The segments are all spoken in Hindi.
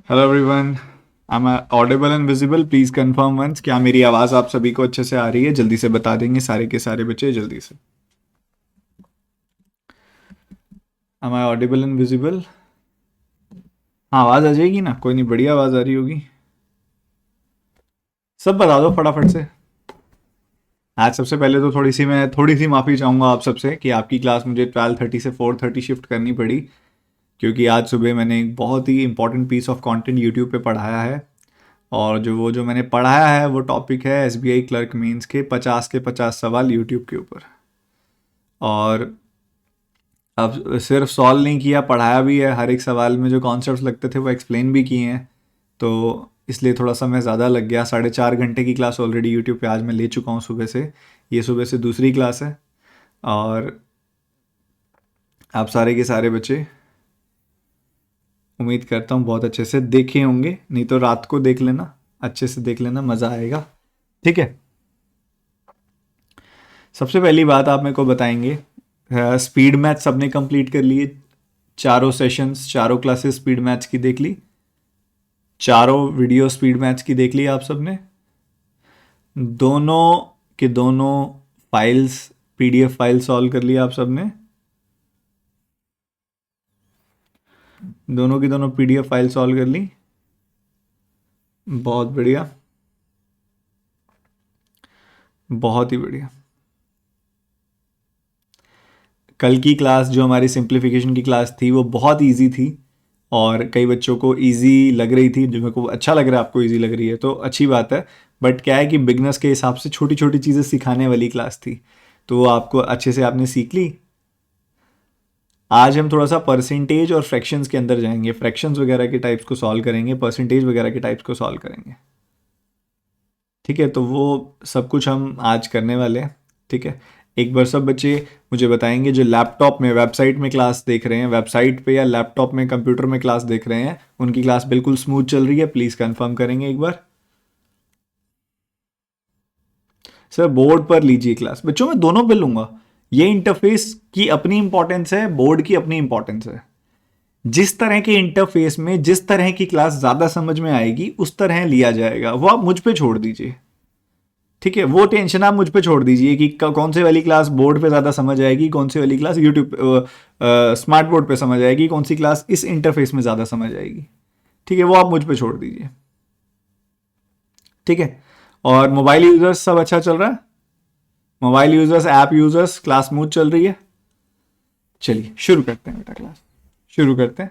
Hello everyone, I am audible and visible. Please confirm once. क्या मेरी आवाज़ आप सभी को अच्छे से आ रही है? जल्दी से बता देंगे सारे के सारे बच्चे, जल्दी से। Am I audible and visible? हाँ, आवाज़ आ जाएगी ना? कोई नहीं, बढ़िया आवाज़ आ रही होगी। सब बता दो फटाफट से। आज सबसे पहले तो थोड़ी सी माफ़ी चाहूँगा आप सबसे कि आपकी क्लास मुझे 12:30 से 4:30 शिफ्ट करनी पड़ी, क्योंकि आज सुबह मैंने एक बहुत ही important piece of content YouTube पे पढ़ाया है। और जो मैंने पढ़ाया है वो टॉपिक है एसबीआई क्लर्क मेंस के 50 सवाल यूट्यूब के ऊपर। और अब सिर्फ सॉल्व नहीं किया, पढ़ाया भी है। हर एक सवाल में जो कॉन्सेप्ट्स लगते थे वो एक्सप्लेन भी किए हैं। तो इसलिए थोड़ा समय ज़्यादा लग गया। 4.5 घंटे की क्लास ऑलरेडी यूट्यूब पे आज मैं ले चुका हूँ सुबह से। ये सुबह से दूसरी क्लास है। और आप सारे के सारे बच्चे, उम्मीद करता हूँ बहुत अच्छे से देखे होंगे। नहीं तो रात को देख लेना, अच्छे से देख लेना, मज़ा आएगा। ठीक है। सबसे पहली बात आप मेरे को बताएंगे, स्पीड मैथ सबने कंप्लीट कर लिए? चारों सेशंस, चारों क्लासेस स्पीड मैथ्स की देख ली? चारों वीडियो स्पीड मैथ्स की देख ली आप सबने? दोनों के दोनों फाइल्स, पीडीएफ फाइल सॉल्व कर लिया आप सबने? दोनों की दोनों पीडीएफ फाइल सॉल्व कर ली? बहुत बढ़िया, बहुत ही बढ़िया। कल की क्लास जो हमारी सिंप्लीफिकेशन की क्लास थी वो बहुत इजी थी, और कई बच्चों को इजी लग रही थी। जो मेरे को अच्छा लग रहा है आपको इजी लग रही है तो अच्छी बात है। बट क्या है कि बिगनर्स के हिसाब से छोटी छोटी चीज़ें सिखाने वाली क्लास थी, तो वो आपको अच्छे से आपने सीख ली। आज हम थोड़ा सा परसेंटेज और फ्रैक्शंस के अंदर जाएंगे। फ्रैक्शंस वगैरह के टाइप्स को सॉल्व करेंगे, परसेंटेज वगैरह के टाइप्स को सॉल्व करेंगे। ठीक है, तो वो सब कुछ हम आज करने वाले हैं। ठीक है। एक बार सब बच्चे मुझे बताएंगे जो लैपटॉप में, वेबसाइट में क्लास देख रहे हैं, वेबसाइट पे या लैपटॉप में, कंप्यूटर में क्लास देख रहे हैं, उनकी क्लास बिल्कुल स्मूथ चल रही है? प्लीज़ कंफर्म करेंगे एक बार। सर बोर्ड पर लीजिए क्लास। बच्चों मैं दोनों पे लूंगा। ये इंटरफेस की अपनी इंपॉर्टेंस है, बोर्ड की अपनी इंपॉर्टेंस है। जिस तरह के इंटरफेस में जिस तरह की क्लास ज़्यादा समझ में आएगी उस तरह लिया जाएगा, वो आप मुझ पे छोड़ दीजिए। ठीक है, वो टेंशन आप मुझ पे छोड़ दीजिए कि कौन से वाली क्लास बोर्ड पे ज़्यादा समझ आएगी, कौन सी वाली क्लास यूट्यूब स्मार्ट बोर्ड पे समझ आएगी, कौन सी क्लास इस इंटरफेस में ज़्यादा समझ आएगी। ठीक है, वो आप मुझ पे छोड़ दीजिए। ठीक है। और मोबाइल यूजर्स सब अच्छा चल रहा है? Mobile users, app users, class smooth चल रही है? चलिए शुरू करते हैं बेटा, क्लास शुरू करते हैं।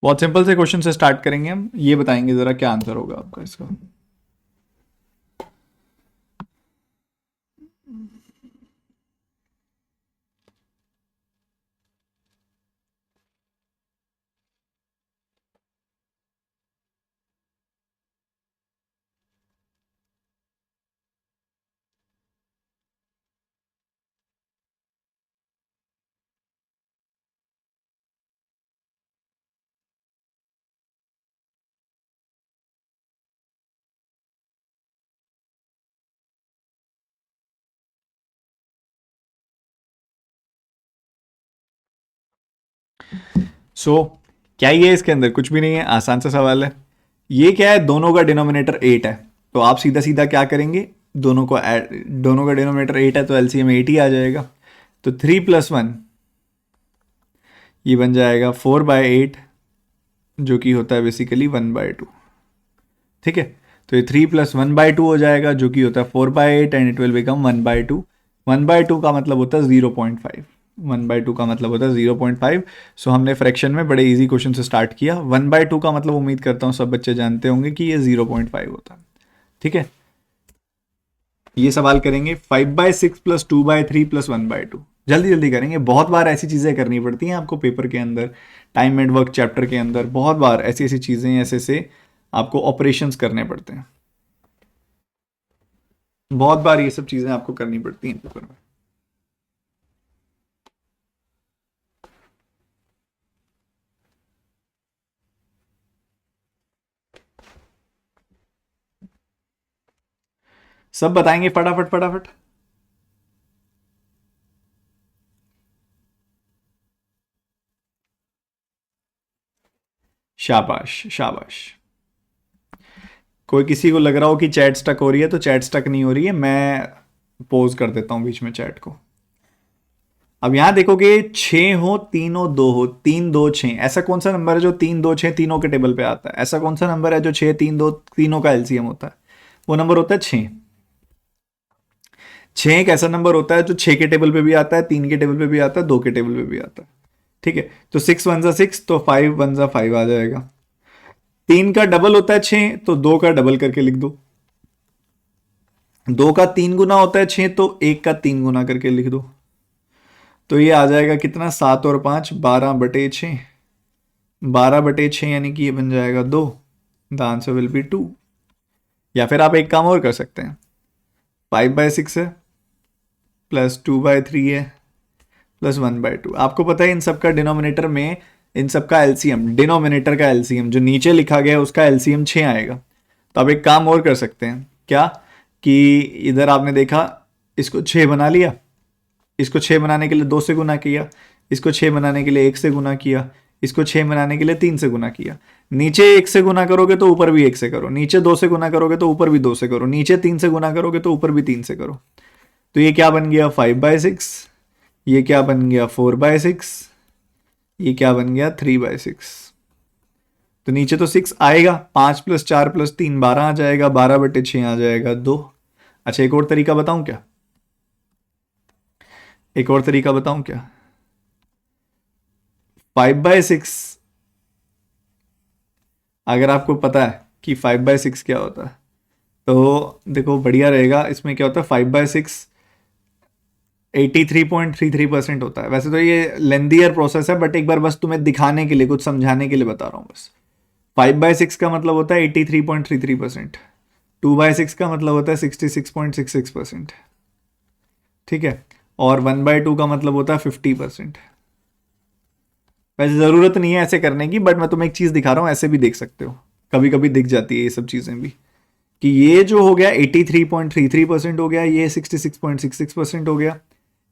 बहुत सिंपल से क्वेश्चन से स्टार्ट करेंगे हम। ये बताएंगे जरा क्या आंसर होगा आपका इसका। क्या ये है इसके अंदर? कुछ भी नहीं है, आसान सा सवाल है। ये क्या है, दोनों का डिनोमिनेटर 8 है। तो आप सीधा सीधा क्या करेंगे, दोनों को ऐड, दोनों का डिनोमिनेटर 8 है तो एलसीएम 8 ही आ जाएगा। तो 3+1, ये बन जाएगा 4/8, जो कि होता है बेसिकली 1/2। ठीक है। तो ये 3+1/2 हो जाएगा, जो कि होता है 4/8, एंड इट विल बिकम 1/2। 1/2 का मतलब होता है 0.5। 1/2 का मतलब होता है 0.5। सो हमने फ्रैक्शन में बड़े इजी क्वेश्चन से स्टार्ट किया। 1/2 का मतलब उम्मीद करता हूँ सब बच्चे जानते होंगे कि ये 0.5 होता है। ठीक है। ये सवाल करेंगे 5/6 + 2/3 + 1/2। जल्दी जल्दी करेंगे। बहुत बार ऐसी चीज़ें करनी पड़ती हैं आपको पेपर के अंदर, टाइम एंड वर्क चैप्टर के अंदर। बहुत बार ऐसी ऐसी चीज़ें, ऐसे ऐसे आपको ऑपरेशंस करने पड़ते हैं। बहुत बार ये सब चीज़ें आपको करनी पड़ती हैं पेपर में। सब बताएंगे फटाफट फटाफट। शाबाश शाबाश। कोई किसी को लग रहा हो कि चैट स्टक हो रही है तो चैट स्टक नहीं हो रही है, मैं पोज कर देता हूं बीच में चैट को। अब यहां देखोगे 6 हो, 3 हो, 2 हो, 3 2 6, ऐसा कौन सा नंबर है जो 3 2 6 तीनों के टेबल पे आता है? ऐसा कौन सा नंबर है जो 6 3 2 तीनों का एलसीएम होता है? वो नंबर होता है 6। 6 एक ऐसा नंबर होता है जो 6 के टेबल पे भी आता है, 3 के टेबल पे भी आता है, 2 के टेबल पे भी आता है। ठीक है, तो 6 वन जा 6, तो 5 वन जा 5 आ जाएगा। 3 का डबल होता है 6, तो 2 का डबल करके लिख दो। 2 का 3 गुना होता है 6, तो 1 का 3 गुना करके लिख दो। तो ये आ जाएगा कितना, 7 और 5 12/6। 12/6 यानी कि ये बन जाएगा 2। The answer will be 2। या फिर आप एक काम और कर सकते हैं, 5/6 है प्लस 2/3 है प्लस 1/2। आपको पता है इन सब का डिनोमिनेटर में, इन सब का एलसीएम, डिनोमिनेटर का एलसीएम जो नीचे लिखा गया है उसका एलसीएम 6 आएगा। तो आप एक काम और कर सकते हैं, क्या कि इधर आपने देखा, इसको 6 बना लिया, इसको 6 बनाने के लिए 2 से गुना किया, इसको 6 बनाने के लिए 1 से गुना किया, इसको 6 बनाने के लिए 3 से गुना किया। नीचे 1 से गुना करोगे तो ऊपर भी 1 से करो, नीचे 2 से गुना करोगे तो ऊपर भी 2 से करो, नीचे 3 से गुना करोगे तो ऊपर भी 3 से करो। तो ये क्या बन गया, 5/6। ये क्या बन गया, 4/6। ये क्या बन गया, 3/6। तो नीचे तो 6 आएगा, 5 + 4 + 3 12 आ जाएगा, 12/6 आ जाएगा 2। अच्छा एक और तरीका बताऊं क्या, एक और तरीका बताऊं क्या, 5/6, अगर आपको पता है कि 5/6 क्या होता है तो देखो बढ़िया रहेगा। इसमें क्या होता है, 5/6 83.33% होता है। वैसे तो ये लेंदियर प्रोसेस है, बट एक बार बस तुम्हें दिखाने के लिए, कुछ समझाने के लिए बता रहा हूँ बस। 5/6 का मतलब होता है 83.33%। 2/6 का मतलब होता है 66.66%। ठीक है, और 1/2 का मतलब होता है 50%। वैसे ज़रूरत नहीं है ऐसे करने की, बट मैं तुम्हें एक चीज़ दिखा रहा हूँ, ऐसे भी देख सकते हो, कभी कभी दिख जाती है ये सब चीज़ें भी, कि ये जो हो गया 83.33% हो गया, ये 66.66% हो गया।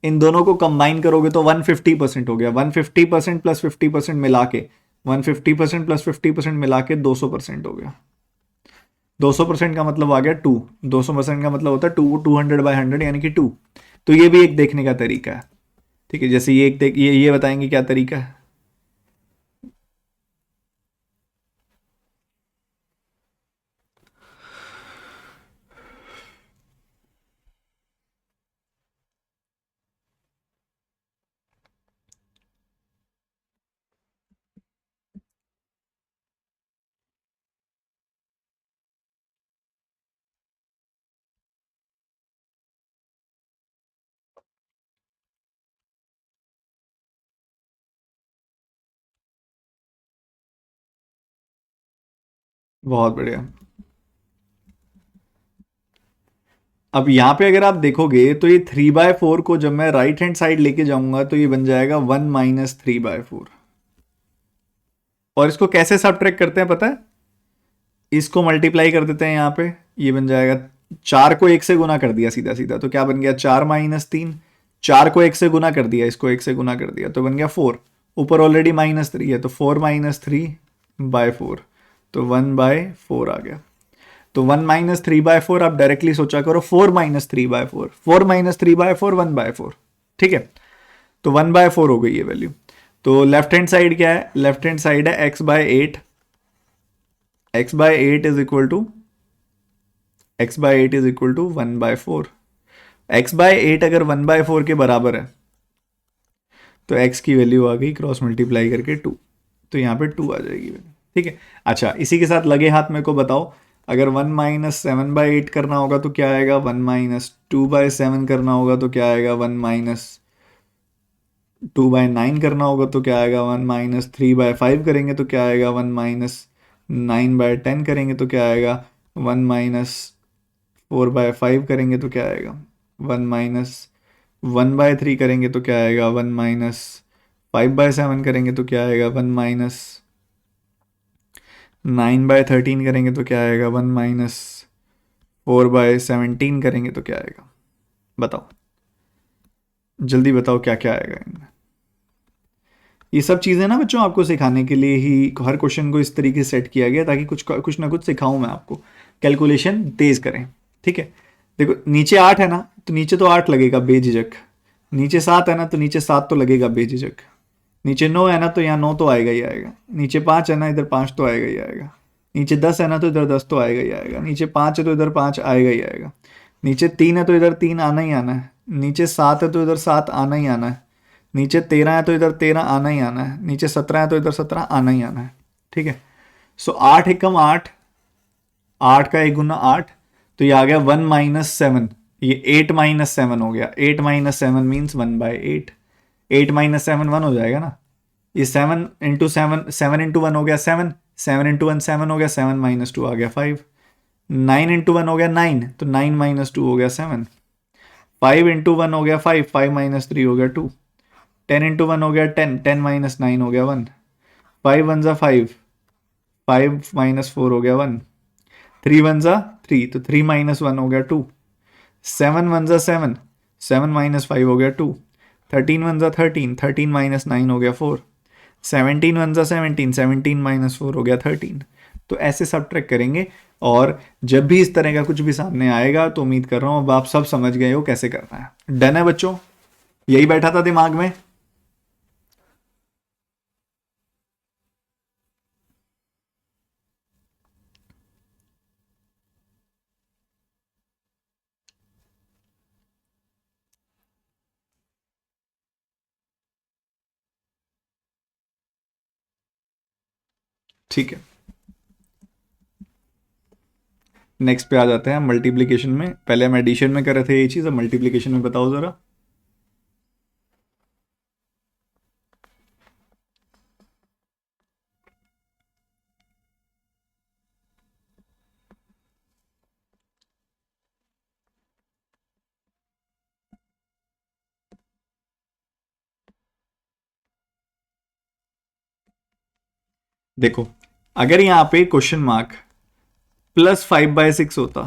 इन दोनों को कंबाइन करोगे तो 150% हो गया। 150% प्लस 50% मिला के, 150% प्लस 50% मिला के 200% हो गया। 200% का मतलब आ गया 2। 200% का मतलब होता है 200/100 यानी कि 2। तो ये भी एक देखने का तरीका है। ठीक है, जैसे ये एक ये बताएंगे क्या तरीका है। बहुत बढ़िया। अब यहाँ पे अगर आप देखोगे तो ये 3/4 को जब मैं राइट हैंड साइड लेके जाऊंगा तो ये बन जाएगा 1 - 3/4। और इसको कैसे सब्ट्रैक्ट करते हैं पता है, इसको मल्टीप्लाई कर देते हैं यहाँ पे, ये बन जाएगा, 4 को 1 से गुना कर दिया सीधा सीधा, तो क्या बन गया, 4 - 3। 4 को 1 से गुना कर दिया, इसको 1 से गुना कर दिया, तो बन गया 4। ऊपर ऑलरेडी -3 है, तो 4 - 3/4, तो 1/4 आ गया। तो 1 - 3/4 आप डायरेक्टली सोचा करो, 4 - 3/4, 4 - 3/4 1/4। ठीक है, तो 1/4 हो गई ये वैल्यू। तो लेफ्ट हैंड साइड क्या है, लेफ्ट हैंड साइड है x/8। x/8 is equal to, x/8 is equal to 1/4। x/8 अगर 1/4 के बराबर है तो x की वैल्यू आ गई क्रॉस मल्टीप्लाई करके 2, तो यहाँ पे 2 आ जाएगी वैल्यू। ठीक है, अच्छा इसी के साथ लगे हाथ मेरे को बताओ, अगर 1 - 7/8 करना होगा तो क्या आएगा, 1 - 2/7 करना होगा तो क्या आएगा, 1 - 2/9 करना होगा तो क्या आएगा, 1 - 3/5 करेंगे तो क्या आएगा, 1 - 9/10 करेंगे तो क्या आएगा, 1 - 4/5 करेंगे तो क्या आएगा, 1 - 1/3 करेंगे तो क्या आएगा, 1 - 5/7 करेंगे तो क्या आएगा, 1 - 9/13 करेंगे तो क्या आएगा, 1 4/17 करेंगे तो क्या आएगा, बताओ जल्दी बताओ क्या क्या आएगा इनमें। ये सब चीज़ें ना बच्चों आपको सिखाने के लिए ही हर क्वेश्चन को इस तरीके से सेट किया गया ताकि कुछ कुछ ना कुछ सिखाऊं मैं आपको, कैलकुलेशन तेज करें। ठीक है, देखो नीचे 8 है ना, तो नीचे तो 8 लगेगा बेझिझक। नीचे 7 है ना, तो नीचे 7 तो लगेगा बेझिझक। नीचे 9 है ना, तो यहाँ 9 तो आएगा ही आएगा। नीचे 5 है ना, इधर 5 तो आएगा ही आएगा। नीचे 10 है ना, तो इधर 10 तो आएगा ही आएगा। नीचे 5 है तो इधर 5 आएगा ही आएगा। नीचे 3 है तो इधर 3 आना ही आना है। नीचे 7 है तो इधर 7 आना ही आना है। नीचे 13 है तो इधर 13 आना ही आना है। नीचे 17 है तो इधर 17 आना ही आना है। ठीक है, सो 8 एकम 8, 8 का 1 गुना 8, तो ये आ गया 1 - 7। ये 8 - 7 हो गया। 8 - 7 मीन्स 1/8। 8 - 7 1 हो जाएगा ना। ये 7 × 7, 7 × 1 हो गया 7, 7 × 1 7 हो गया, 7 - 2 आ गया 5। 9 × 1 हो गया 9, तो 9 - 2 हो गया 7। 5 × 1 हो गया 5, 5 - 3 हो गया 2। 10 × 1 हो गया 10, 10 - 9 हो गया 1। 5 1 5, 5 - 4 हो गया 1। 3 1 3, तो 3 - 1 हो गया 2। 7 1 7, 7 - 5 हो गया 2। 13 1 13, 13 - 9 हो गया 4। 17 1 17, 17 - 4 हो गया 13। तो ऐसे सब ट्रैक करेंगे, और जब भी इस तरह का कुछ भी सामने आएगा तो उम्मीद कर रहा हूँ अब आप सब समझ गए हो कैसे करना है। डन है बच्चों, यही बैठा था दिमाग में। ठीक है, नेक्स्ट पे आ जाते हैं मल्टीप्लिकेशन में। पहले हम एडिशन में कर रहे थे ये चीज़, अब मल्टीप्लिकेशन में बताओ ज़रा। देखो, अगर यहाँ पे क्वेश्चन मार्क +5/6 होता,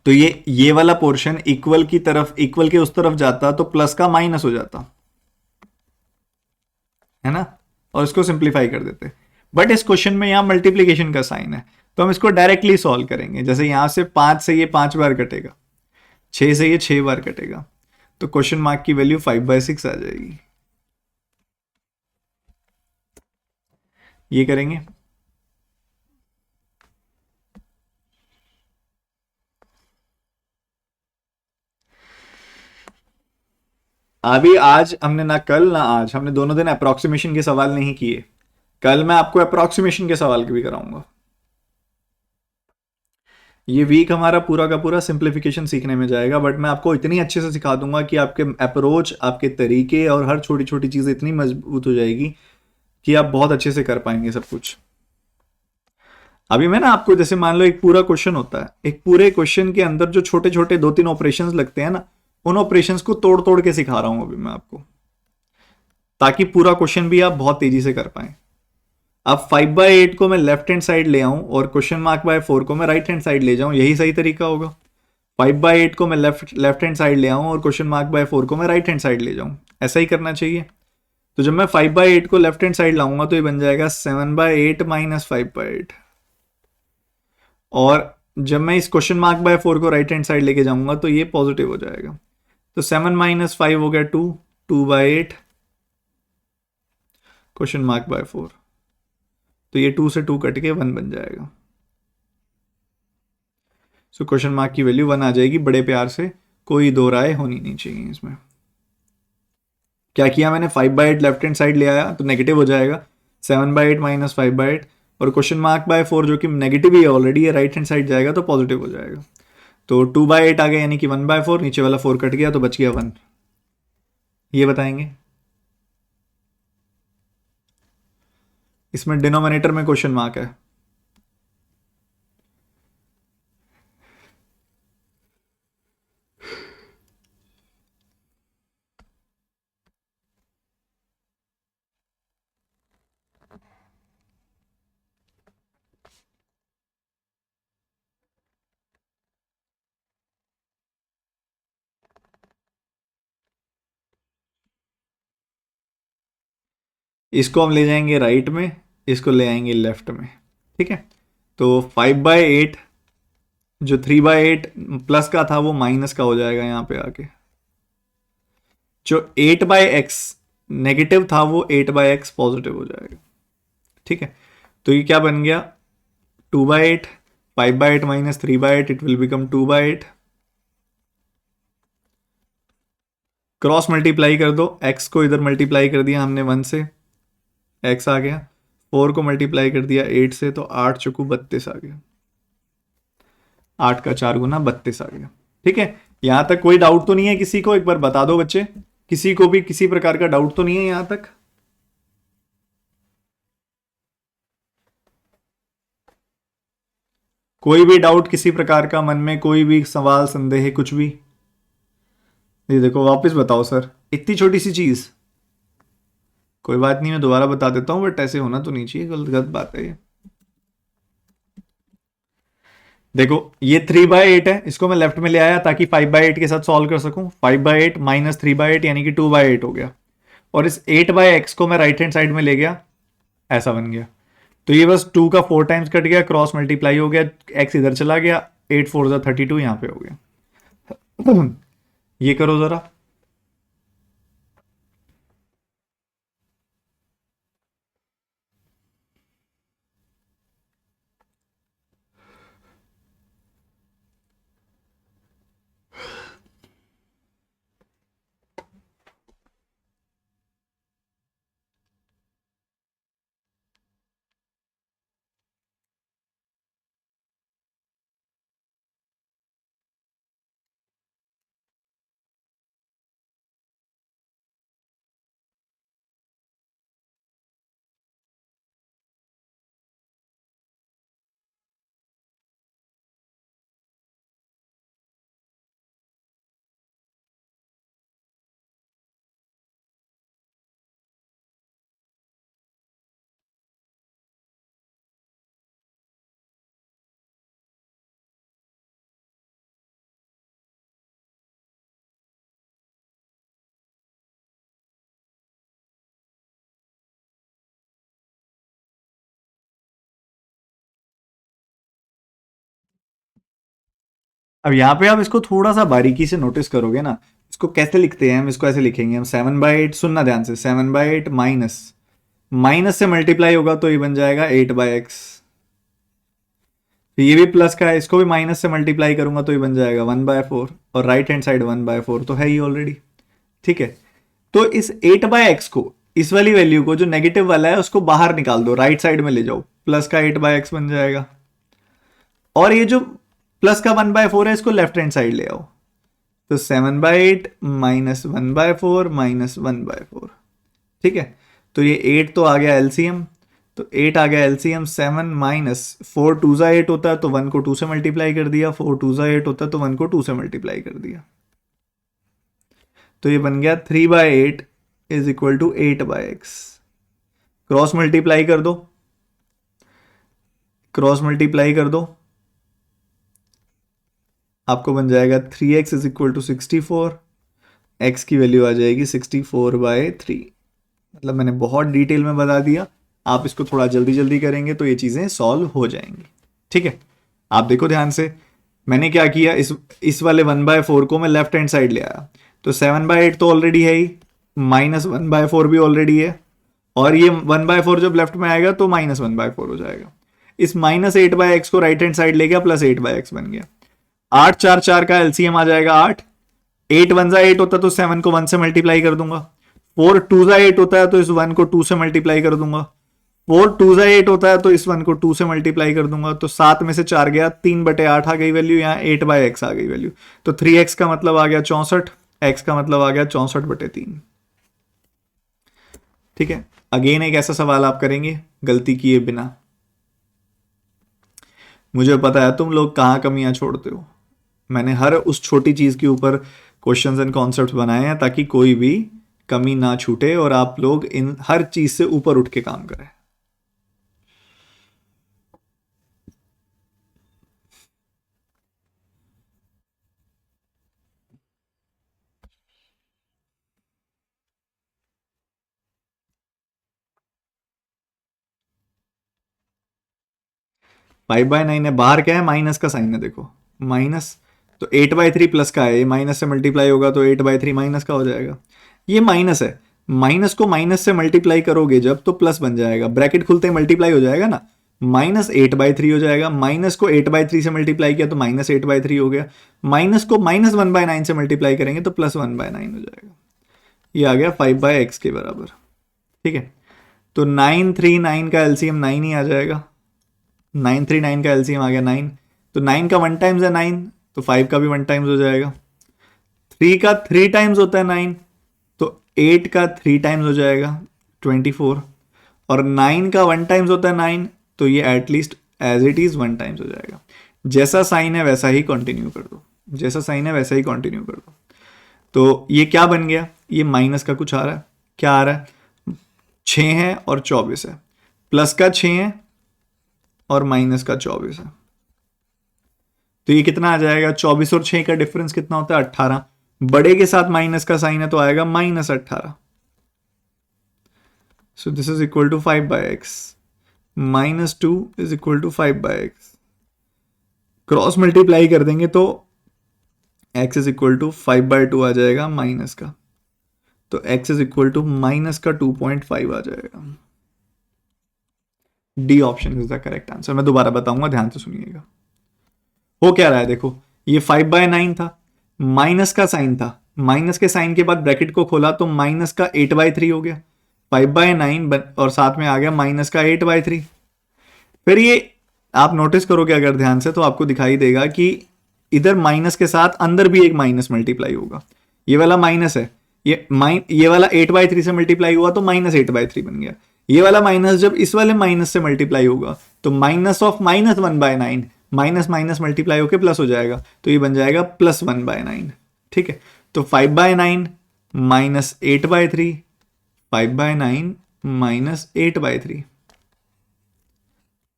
तो ये वाला पोर्शन इक्वल की तरफ, इक्वल के उस तरफ जाता तो प्लस का माइनस हो जाता है ना, और इसको सिंप्लीफाई कर देते। बट इस क्वेश्चन में यहां मल्टीप्लीकेशन का साइन है, तो हम इसको डायरेक्टली सॉल्व करेंगे। जैसे यहां से 5 से ये 5 बार कटेगा, 6 से ये 6 बार कटेगा, तो क्वेश्चन मार्क की वैल्यू 5/6 आ जाएगी। ये करेंगे। अभी आज हमने ना कल ना आज, हमने दोनों दिन अप्रोक्सीमेशन के सवाल नहीं किए। कल मैं आपको अप्रोक्सीमेशन के सवाल भी कराऊंगा। ये वीक हमारा पूरा का पूरा सिंप्लीफिकेशन सीखने में जाएगा, बट मैं आपको इतनी अच्छे से सिखा दूंगा कि आपके अप्रोच, आपके तरीके और हर छोटी छोटी चीज़ इतनी मजबूत हो जाएगी कि आप बहुत अच्छे से कर पाएंगे सब कुछ। अभी मैं ना आपको, जैसे मान लो एक पूरा क्वेश्चन होता है, एक पूरे क्वेश्चन के अंदर जो छोटे छोटे 2 3 ऑपरेशंस लगते हैं ना, उन ऑपरेशंस को तोड़ तोड़ के सिखा रहा हूं अभी मैं आपको, ताकि पूरा क्वेश्चन भी आप बहुत तेजी से कर पाए। अब 5/8 को मैं लेफ्ट हैंड साइड ले आऊं और क्वेश्चन मार्क बाय 4 को मैं राइट हैंड साइड ले जाऊं, यही सही तरीका होगा। 5/8 को मैं लेफ्ट हैंड साइड ले आऊं और क्वेश्चन मार्क बाय 4 को मैं राइट हैंड साइड ले जाऊं, ऐसा ही करना चाहिए। तो जब मैं 5/8 को लेफ्ट हैंड साइड लाऊंगा तो ये बन जाएगा 7/8 - 5/8। और जब मैं इस क्वेश्चन मार्क बाय 4 को राइट हैंड साइड लेके जाऊंगा तो ये पॉजिटिव हो जाएगा। तो 7 - 5 हो गया 2, 2/8 क्वेश्चन मार्क बाय 4। तो ये 2 से 2 कट के 1 बन जाएगा। सो क्वेश्चन मार्क की वैल्यू 1 आ जाएगी बड़े प्यार से, कोई दो राय होनी नहीं चाहिए इसमें। क्या किया मैंने, 5/8 लेफ्ट हैंड साइड ले आया तो नेगेटिव हो जाएगा, 7/8 - 5/8, और क्वेश्चन मार्क बाय 4 जो कि नेगेटिव ही है ऑलरेडी, है राइट हैंड साइड जाएगा तो पॉजिटिव हो जाएगा। तो 2/8 आ गया, यानी कि 1/4, नीचे वाला 4 कट गया तो बच गया 1। ये बताएंगे इसमें डिनोमिनेटर में क्वेश्चन मार्क है। इसको हम ले जाएंगे राइट में, इसको ले आएंगे लेफ्ट में। ठीक है, तो 5/8 जो 3/8 प्लस का था वो माइनस का हो जाएगा यहाँ पे आके। जो 8/x नेगेटिव था वो 8/x पॉजिटिव हो जाएगा। ठीक है, तो ये क्या बन गया, 2/8, 5/8 minus 3/8, it will become 2/8। Cross multiply कर दो, x को इधर मल्टीप्लाई कर दिया हमने 1 से, x आ गया। 4 को मल्टीप्लाई कर दिया 8 से, तो 8 चुकू 32 आ गया। 8 का 4 गुना 32 आ गया। ठीक है, यहां तक कोई डाउट तो नहीं है किसी को? एक बार बता दो बच्चे, किसी को भी किसी प्रकार का डाउट तो नहीं है यहां तक? कोई भी डाउट किसी प्रकार का मन में, कोई भी सवाल संदेह कुछ भी? ये देखो वापस बताओ सर, इतनी छोटी सी चीज। कोई बात नहीं, मैं दोबारा बता देता हूं, बट ऐसे होना तो नहीं चाहिए, गलत गलत बात है ये। देखो ये 3/8 है, इसको मैं लेफ्ट में ले आया ताकि 5/8 के साथ सॉल्व कर सकूं। 5/8 माइनस 3/8 यानी कि 2/8 हो गया, और इस 8/x को मैं राइट हैंड साइड में ले गया, ऐसा बन गया। तो ये बस 2 का 4 टाइम्स कट गया, क्रॉस मल्टीप्लाई हो गया, x इधर चला गया, 8 4 32 यहां पे हो गया। ये करो जरा। अब यहाँ पे आप इसको थोड़ा सा बारीकी से नोटिस करोगे ना, इसको कैसे लिखते हैं हम, इसको ऐसे लिखेंगे हम 7/8, सुनना ध्यान से, 7/8 माइनस, माइनस से मल्टीप्लाई होगा तो ये बन जाएगा 8/x। तो ये भी प्लस का है, इसको भी माइनस से मल्टीप्लाई करूंगा तो ये बन जाएगा 1/4, और राइट हैंड साइड 1/4 तो है ही ऑलरेडी। ठीक है, तो इस 8/x को, इस वाली वैल्यू को जो नेगेटिव वाला है उसको बाहर निकाल दो, राइट साइड में ले जाओ, प्लस का 8/x बन जाएगा। और ये जो प्लस का 1/4 है इसको लेफ्ट हैंड साइड ले आओ, तो 7/8 माइनस 1/4 माइनस 1/4। ठीक है, तो ये 8 तो आ गया एलसीएम, तो 8 आ गया एलसीएम, 7 माइनस 4 2 8 होता है तो 1 को 2 से मल्टीप्लाई कर दिया, 4 2 8 होता है तो 1 को 2 से मल्टीप्लाई कर दिया, तो ये बन गया 3/8 is equal to 8/x। Cross multiply कर दो, क्रॉस मल्टीप्लाई कर दो, आपको बन जाएगा 3x is equal to 64, x की वैल्यू आ जाएगी 64/3। मतलब मैंने बहुत डिटेल में बता दिया, आप इसको थोड़ा जल्दी जल्दी करेंगे तो ये चीज़ें सॉल्व हो जाएंगी। ठीक है, आप देखो ध्यान से, मैंने क्या किया, इस वाले 1/4 को मैं लेफ्ट हैंड साइड ले आया, तो 7/8 तो ऑलरेडी है ही, माइनस 1/4 भी ऑलरेडी है, और ये 1/4 जब लेफ्ट में आएगा तो माइनस 1/4 हो जाएगा। इस माइनस 8/x को राइट हैंड साइड ले गया, प्लस 8/x बन गया। 8 4 4 का एलसीएम आ जाएगा 8, 8 1 8 होता तो 7 को 1 से मल्टीप्लाई कर दूंगा, 4 2 8 होता है तो इस 1 को 2 से मल्टीप्लाई कर दूंगा, 4 2 8 होता है तो इस 1 को 2 से मल्टीप्लाई कर दूंगा, तो 7 में से 4 गया, 3/8 आ गई वैल्यू, यहाँ 8/x आ गई वैल्यू, तो 3x का मतलब आ गया 64, x का मतलब आ गया 64/3। ठीक है, अगेन एक ऐसा सवाल आप करेंगे गलती किए बिना, मुझे पता है तुम लोग कहाँ कमियां छोड़ते हो, मैंने हर उस छोटी चीज के ऊपर क्वेश्चंस एंड कॉन्सेप्ट्स बनाए हैं ताकि कोई भी कमी ना छूटे और आप लोग इन हर चीज से ऊपर उठ के काम करें। 5/9 है, बाहर क्या है, माइनस का साइन है, देखो माइनस, तो 8/3 प्लस का है, ये माइनस से मल्टीप्लाई होगा तो 8/3 माइनस का हो जाएगा। ये माइनस है, माइनस को माइनस से मल्टीप्लाई करोगे जब तो प्लस बन जाएगा, ब्रैकेट खुलते ही मल्टीप्लाई हो जाएगा ना, -8/3 हो जाएगा, माइनस को 8/3 से मल्टीप्लाई किया तो -8/3 हो गया, माइनस को -1/9 से मल्टीप्लाई करेंगे तो +1/9 हो जाएगा। ये आ गया 5/x के बराबर। ठीक है, तो 939 का एलसीएम 9 ही आ जाएगा, 939 का एलसीएम आ गया 9, तो 9 का 1 टाइम्स है 9, तो 5 का भी 1 टाइम्स हो जाएगा। 3 का 3 टाइम्स होता है 9, तो 8 का 3 टाइम्स हो जाएगा 24, और 9 का 1 टाइम्स होता है 9, तो ये at least as it is 1 times हो जाएगा। जैसा साइन है वैसा ही कंटिन्यू कर दो, जैसा साइन है वैसा ही कंटिन्यू कर दो। तो ये क्या बन गया, ये माइनस का कुछ आ रहा है, क्या आ रहा है, 6 है और 24 है, प्लस का 6 है और माइनस का 24 है, तो ये कितना आ जाएगा, 24 और 6 का डिफरेंस कितना होता है, 18, बड़े के साथ माइनस का साइन है तो आएगा -18। So this is equal to 5/x, -2 is equal to 5/x, cross multiply कर देंगे तो x इज इक्वल टू 5/2 आ जाएगा माइनस का, तो x इज इक्वल टू -2.5 आ जाएगा। D option is the correct answer. मैं दोबारा बताऊंगा, ध्यान से सुनिएगा। हो क्या रहा है, देखो ये 5/9 था, माइनस का साइन था, माइनस के साइन के बाद ब्रैकेट को खोला तो माइनस का 8/3 हो गया, 5/9 और साथ में आ गया माइनस का 8/3। फिर ये आप नोटिस करोगे अगर ध्यान से तो आपको दिखाई देगा कि इधर माइनस के साथ अंदर भी एक माइनस मल्टीप्लाई होगा, ये वाला माइनस है, ये वाला 8/3 से मल्टीप्लाई हुआ तो -8/3 बन गया, ये वाला माइनस जब इस वाले माइनस से मल्टीप्लाई होगा तो minus of -1/9, minus minus multiply होकर प्लस हो जाएगा, तो ये बन जाएगा +1/9। ठीक है, तो 5/9 -8/3, 5/9 -8/3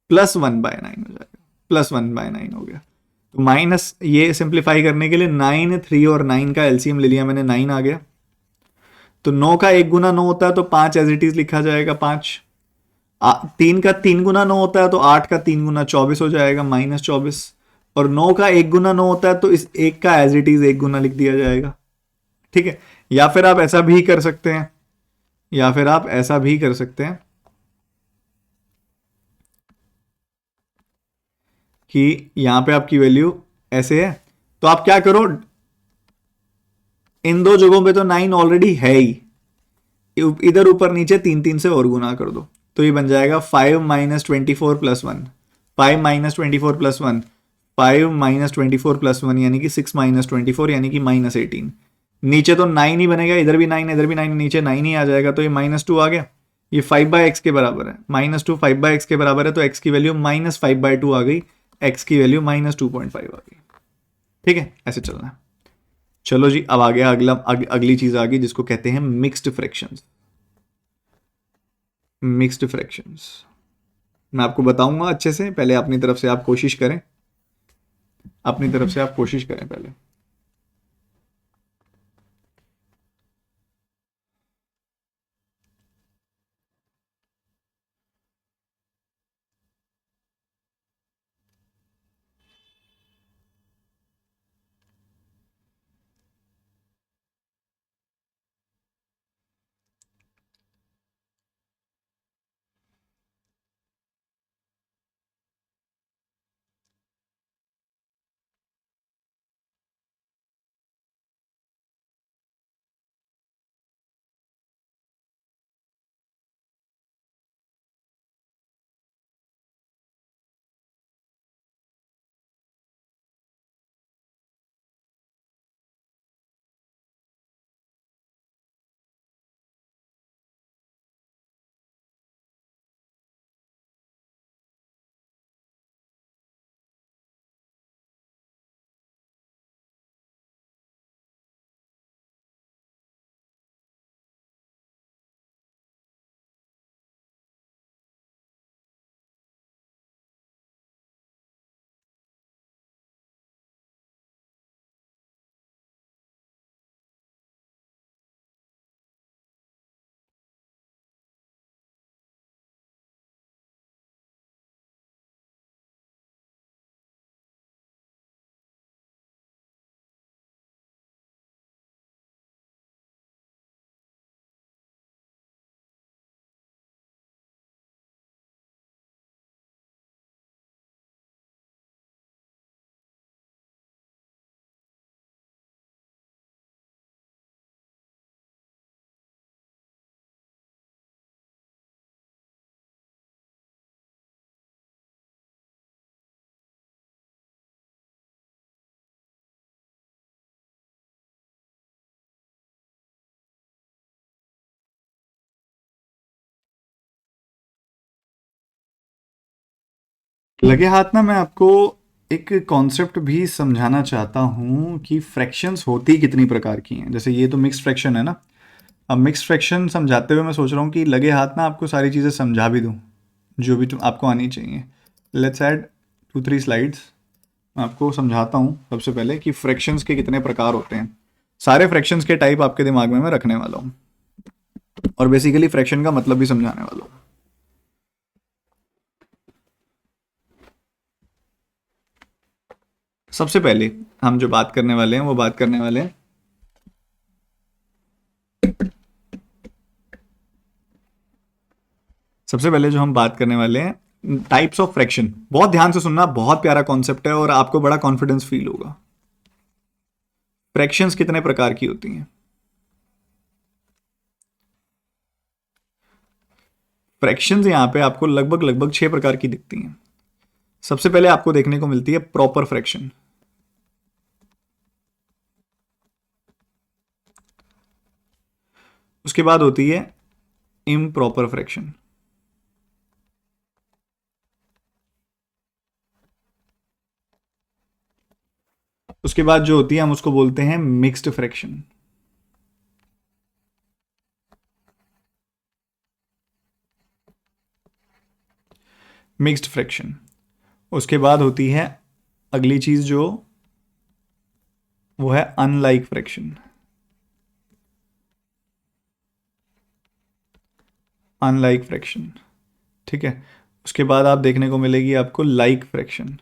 +1/9 हो जाएगा, +1/9 हो गया। तो माइनस ये सिंप्लीफाई करने के लिए 9, 3 और 9 का एलसीएम ले लिया मैंने, 9 आ गया, तो 9 का 1 गुना 9 होता है तो 5 एज इट इज लिखा जाएगा 5, 3 का 3 गुना 9 होता है तो 8 का 3 गुना 24 हो जाएगा -24, और 9 का 1 गुना 9 होता है तो इस 1 का एज इट इज 1 गुना लिख दिया जाएगा। ठीक है, या फिर आप ऐसा भी कर सकते हैं, या फिर आप ऐसा भी कर सकते हैं कि यहां पे आपकी वैल्यू ऐसे है, तो आप क्या करो, इन दो जगहों पे तो 9 ऑलरेडी है ही, इधर ऊपर नीचे 3 3 से और गुना कर दो, तो ये बन जाएगा 5 - 24 + 1, 5 - 24 + 1, 5 - 24 + 1 यानी कि 6 - 24 यानी कि -18, नीचे तो 9 ही बनेगा, इधर भी 9 इधर भी 9, नीचे 9 ही आ जाएगा, तो ये -2 आ गया, ये 5/x के बराबर है, -2 5/x के बराबर है, तो x की वैल्यू -5/2 आ गई, x की वैल्यू -2.5 आ गई। ठीक है, ऐसे चलना है। चलो जी, अब आ गया अगली चीज आ गई जिसको कहते हैं मिक्स्ड फ्रैक्शंस। मिक्स्ड फ्रैक्शंस मैं आपको बताऊंगा अच्छे से, पहले अपनी तरफ से आप कोशिश करें, अपनी तरफ से आप कोशिश करें पहले। लगे हाथ ना मैं आपको एक कॉन्सेप्ट भी समझाना चाहता हूँ कि फ्रैक्शंस होती कितनी प्रकार की हैं। जैसे ये तो मिक्स फ्रैक्शन है ना। अब मिक्स फ्रैक्शन समझाते हुए मैं सोच रहा हूँ कि लगे हाथ ना आपको सारी चीज़ें समझा भी दूँ जो भी तुम आपको आनी चाहिए। Let's add 2-3 slides. मैं आपको समझाता हूँ सबसे पहले कि फ्रैक्शंस के कितने प्रकार होते हैं। सारे फ्रैक्शंस के टाइप आपके दिमाग में मैं रखने वाला हूँ और बेसिकली फ्रैक्शन का मतलब भी समझाने वाला हूँ। सबसे पहले हम जो बात करने वाले हैं वो बात करने वाले हैं सबसे पहले जो हम बात करने वाले हैं टाइप्स ऑफ फ्रैक्शन। बहुत ध्यान से सुनना, बहुत प्यारा कॉन्सेप्ट है और आपको बड़ा कॉन्फिडेंस फील होगा। फ्रैक्शंस कितने प्रकार की होती हैं? फ्रैक्शंस यहां पे आपको लगभग लगभग 6 प्रकार की दिखती हैं। सबसे पहले आपको देखने को मिलती है प्रॉपर फ्रैक्शन। उसके बाद होती है इम्प्रॉपर फ्रैक्शन। उसके बाद जो होती है हम उसको बोलते हैं मिक्स्ड फ्रैक्शन। Mixed fraction. उसके बाद होती है अगली चीज जो वो है अनलाइक फ्रैक्शन। अनलाइक फ्रैक्शन, ठीक है। उसके बाद आप देखने को मिलेगी आपको लाइक फ्रैक्शन।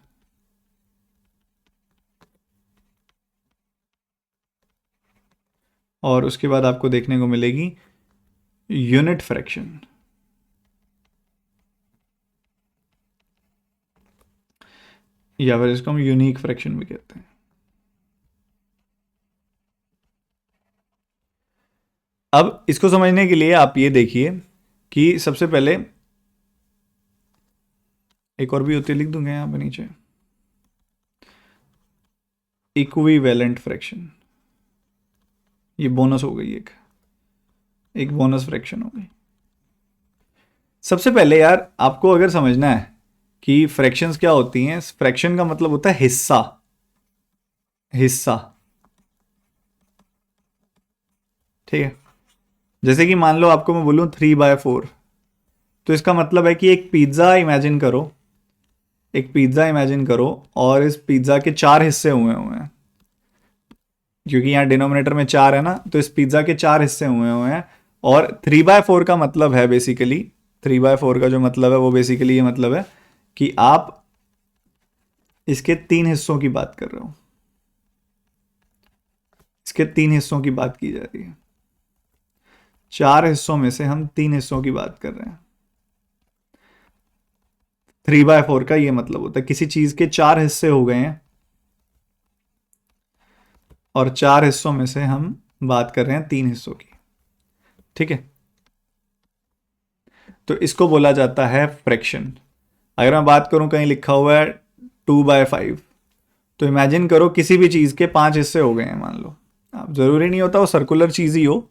और उसके बाद आपको देखने को मिलेगी यूनिट फ्रैक्शन। या फिर इसको हम यूनिक फ्रैक्शन भी कहते हैं। अब इसको समझने के लिए आप ये देखिए कि सबसे पहले एक और भी होती है, लिख दूंगा यहां पे नीचे, इक्विवेलेंट फ्रैक्शन। ये बोनस हो गई, एक बोनस फ्रैक्शन हो गई। सबसे पहले यार आपको अगर समझना है कि फ्रैक्शंस क्या होती हैं, फ्रैक्शन का मतलब होता है हिस्सा। हिस्सा, ठीक है। जैसे कि मान लो आपको मैं बोलूं 3/4, तो इसका मतलब है कि एक पिज्ज़ा इमेजिन करो। एक पिज्ज़ा इमेजिन करो और इस पिज्ज़ा के 4 हिस्से हुए हुए हैं, क्योंकि यहाँ डिनोमिनेटर में 4 है ना, तो इस पिज्ज़ा के 4 हिस्से हुए हुए हैं। और 3/4 का मतलब है बेसिकली, 3/4 का जो मतलब है वो बेसिकली ये मतलब है कि आप इसके 3 हिस्सों की बात कर रहे हो। इसके 3 हिस्सों की बात की जा रही है। 4 हिस्सों में से हम 3 हिस्सों की बात कर रहे हैं। 3/4 का ये मतलब होता है किसी चीज के 4 हिस्से हो गए हैं और 4 हिस्सों में से हम बात कर रहे हैं 3 हिस्सों की, ठीक है। तो इसको बोला जाता है फ्रैक्शन। अगर मैं बात करूं कहीं लिखा हुआ है 2/5, तो इमेजिन करो किसी भी चीज के 5 हिस्से हो गए हैं मान लो। अब जरूरी नहीं होता वो सर्कुलर चीज ही हो,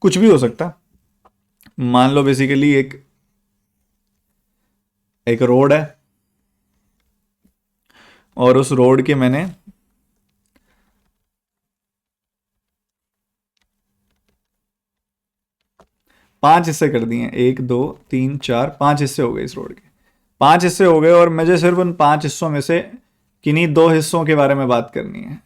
कुछ भी हो सकता है। मान लो बेसिकली एक एक रोड है और उस रोड के मैंने 5 हिस्से कर दिए हैं। 1, 2, 3, 4, 5 हिस्से हो गए इस रोड के। 5 हिस्से हो गए और मुझे सिर्फ उन 5 हिस्सों में से किन्हीं 2 हिस्सों के बारे में बात करनी है।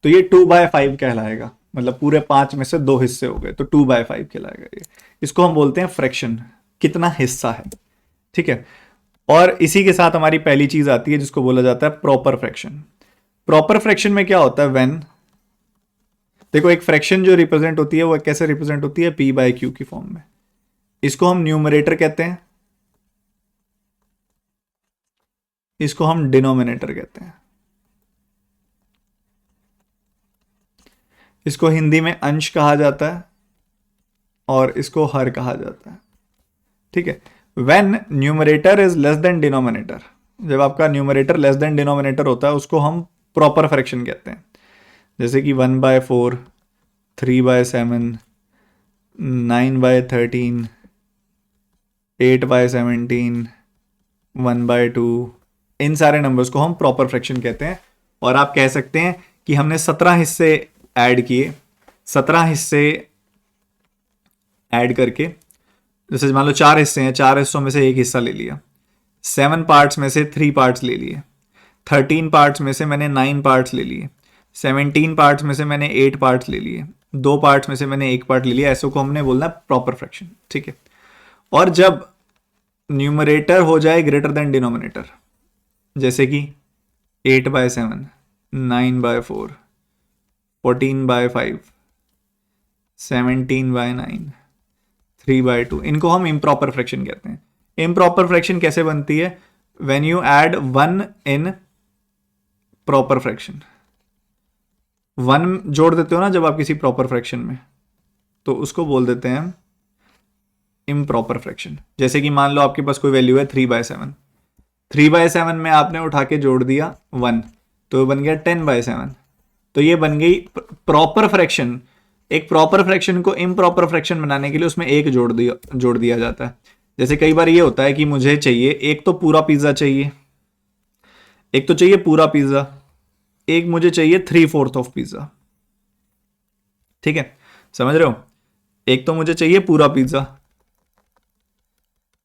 तो ये 2/5 कहलाएगा, मतलब पूरे 5 में से 2 हिस्से हो गए तो 2/5 कहलाएगा ये। इसको हम बोलते हैं फ्रैक्शन, कितना हिस्सा है, ठीक है। और इसी के साथ हमारी पहली चीज आती है जिसको बोला जाता है प्रॉपर फ्रैक्शन। प्रॉपर फ्रैक्शन में क्या होता है, व्हेन, देखो एक फ्रैक्शन जो रिप्रेजेंट होती है वो कैसे रिप्रेजेंट होती है, P/Q की फॉर्म में। इसको हम न्यूमरेटर कहते हैं, इसको हम डिनोमिनेटर कहते हैं। इसको हिंदी में अंश कहा जाता है और इसको हर कहा जाता है, ठीक है। When numerator is less than denominator, जब आपका न्यूमरेटर लेस देन डिनोमिनेटर होता है उसको हम प्रॉपर फ्रैक्शन कहते हैं। जैसे कि 1/4, 3/7, 9/13, 8/17, 1/2, इन सारे नंबर्स को हम प्रॉपर फ्रैक्शन कहते हैं। और आप कह सकते हैं कि हमने 17 हिस्से ऐड किए, 17 हिस्से ऐड करके, जैसे मान लो 4 हिस्से हैं, 4 हिस्सों में से एक हिस्सा ले लिया, 7 पार्ट्स में से 3 पार्ट्स ले लिए, 13 पार्ट्स में से मैंने 9 पार्ट्स ले लिए, 17 पार्ट्स में से मैंने 8 पार्ट्स ले लिए, 2 पार्ट्स में से मैंने 1 पार्ट ले लिया, ऐसे को हमने बोलना है प्रॉपर फ्रैक्शन। ठीक है। और जब न्यूमरेटर हो जाए ग्रेटर देन डिनोमिनेटर, जैसे कि 8/7, 9/4, 14/5, 17/9, 3/2, इनको हम इम्प्रॉपर फ्रैक्शन कहते हैं। इम्प्रॉपर फ्रैक्शन कैसे बनती है? When you add 1 in proper fraction, 1 जोड़ देते हो ना जब आप किसी प्रॉपर फ्रैक्शन में, तो उसको बोल देते हैं हम इम्प्रॉपर फ्रैक्शन। जैसे कि मान लो आपके पास कोई वैल्यू है 3/7, 3/7 में आपने उठा के जोड़ दिया 1, तो बन गया 10/7। तो ये बन गई प्रॉपर फ्रैक्शन। एक प्रॉपर फ्रैक्शन को इम्प्रॉपर फ्रैक्शन बनाने के लिए उसमें एक जोड़ दिया जाता है। जैसे कई बार ये होता है कि मुझे चाहिए, एक तो पूरा पिज्जा चाहिए, एक तो चाहिए पूरा पिज्जा, एक मुझे चाहिए 3/4 ऑफ पिज्जा। ठीक है, समझ रहे हो? एक तो मुझे चाहिए पूरा पिज्जा,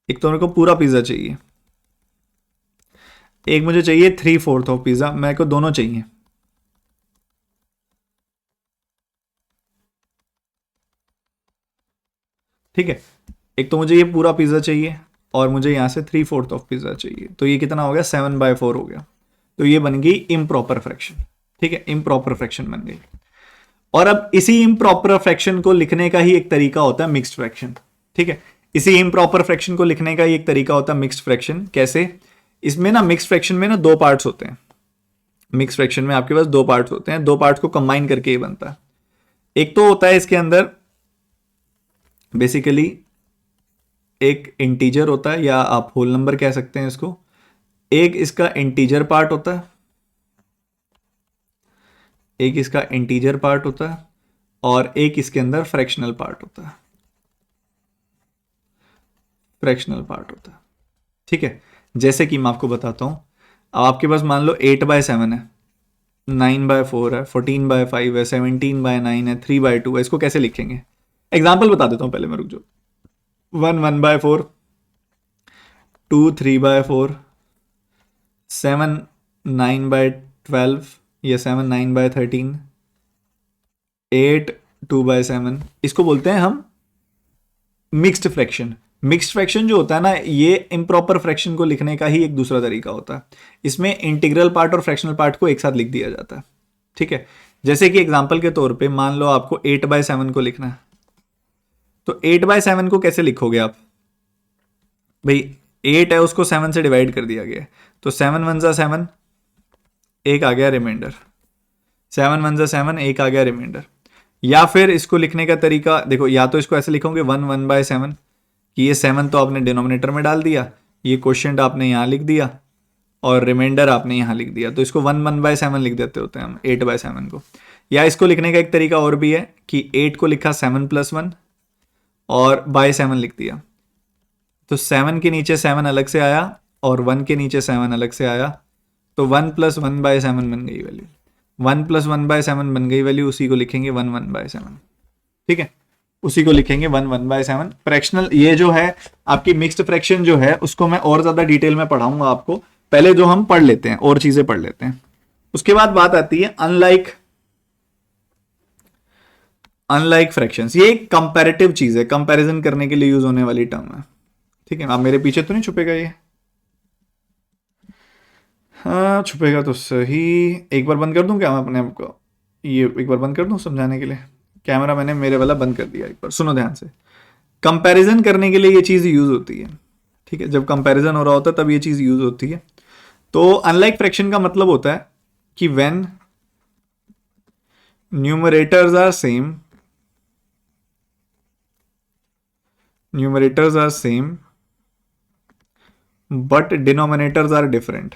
एक तो मेरे को पूरा पिज्जा चाहिए, एक मुझे चाहिए 3/4 ऑफ पिज्जा, मेरे को दोनों चाहिए। ठीक है, एक तो मुझे ये पूरा पिज्जा चाहिए और मुझे यहां से 3/4 ऑफ पिज्जा चाहिए, तो ये कितना हो गया? 7/4 हो गया। तो ये बन गई इम्प्रॉपर फ्रैक्शन। ठीक है, इम्प्रॉपर फ्रैक्शन बन गई। और अब इसी इम्प्रॉपर फ्रैक्शन को लिखने का ही एक तरीका होता है मिक्स्ड फ्रैक्शन। ठीक है, इसी इम्प्रॉपर फ्रैक्शन को लिखने का ही एक तरीका होता है मिक्स्ड फ्रैक्शन। कैसे? इसमें ना मिक्स्ड फ्रैक्शन में ना 2 पार्ट्स होते हैं। मिक्स्ड फ्रैक्शन में आपके पास 2 पार्ट्स होते हैं, 2 पार्ट्स को कंबाइन करके ये बनता है। एक तो होता है इसके अंदर बेसिकली एक इंटीजर होता है, या आप होल नंबर कह सकते हैं इसको। एक इसका इंटीजर पार्ट होता है, एक इसका इंटीजर पार्ट होता है, और एक इसके अंदर फ्रैक्शनल पार्ट होता है। फ्रैक्शनल पार्ट होता है। ठीक है, जैसे कि मैं आपको बताता हूं। अब आपके पास मान लो 8/7 है, 9/4 है, 14/5 है, 17/9 है, 3/2 है। इसको कैसे लिखेंगे? एग्जाम्पल बता देता हूं पहले, मैं रुक जाओ। 1 1/4, 2 3/4, 7 9/12 या 7 9/13, 8 2/7। इसको बोलते हैं हम मिक्स्ड फ्रैक्शन। मिक्स्ड फ्रैक्शन जो होता है ना, ये इम्प्रॉपर फ्रैक्शन को लिखने का ही एक दूसरा तरीका होता है। इसमें इंटीग्रल पार्ट और फ्रैक्शनल पार्ट को एक साथ लिख दिया जाता है। ठीक है, जैसे कि एग्जांपल के तौर पे मान लो आपको 8/7 को लिखना है, तो 8/7 को कैसे लिखोगे आप? भाई 8 है, उसको 7 से डिवाइड कर दिया गया, तो 7 1 जा 7, एक आ गया रिमाइंडर, 7 1 जा 7, एक आ गया रिमाइंडर। या फिर इसको लिखने का तरीका देखो, या तो इसको ऐसे लिखोगे 1 1/7 कि ये 7 तो आपने डिनोमिनेटर में डाल दिया, ये क्वोशिएंट आपने यहाँ लिख दिया, और रिमाइंडर आपने यहाँ लिख दिया, तो इसको 1 1/7 लिख देते होते हैं हम 8/7 को। या इसको लिखने का एक तरीका और भी है कि 8 को लिखा 7 + 1 और बाय 7 लिख दिया, तो 7 के नीचे 7 अलग से आया और 1 के नीचे 7 अलग से आया, तो 1 + 1/7 बन गई वैल्यू। 1 + 1/7 बन गई वैल्यू, उसी को लिखेंगे 1 1/7। ठीक है, उसी को लिखेंगे 1 1/7। फ्रैक्शनल ये जो है आपकी मिक्स्ड फ्रैक्शन जो है, उसको मैं और ज्यादा डिटेल में पढ़ाऊंगा आपको। पहले जो हम पढ़ लेते हैं और चीजें पढ़ लेते हैं, उसके बाद बात आती है अनलाइक फ्रैक्शंस। ये एक कंपैरेटिव चीज है, कंपैरिजन करने के लिए यूज होने वाली टर्म है। ठीक है, आप मेरे पीछे तो नहीं छुपेगा ये? हाँ छुपेगा तो सही। एक बार बंद कर दूं क्या मैं अपने आप को? ये एक बार बंद कर दूं समझाने के लिए। कैमरा मैंने मेरे वाला बंद कर दिया, एक बार सुनो ध्यान से। कंपैरिजन करने के लिए ये चीज यूज होती है। ठीक है, जब कंपैरिजन हो रहा होता है तब ये चीज यूज होती है। तो अनलाइक फ्रैक्शन का मतलब होता है कि when numerators are same, but denominators are different.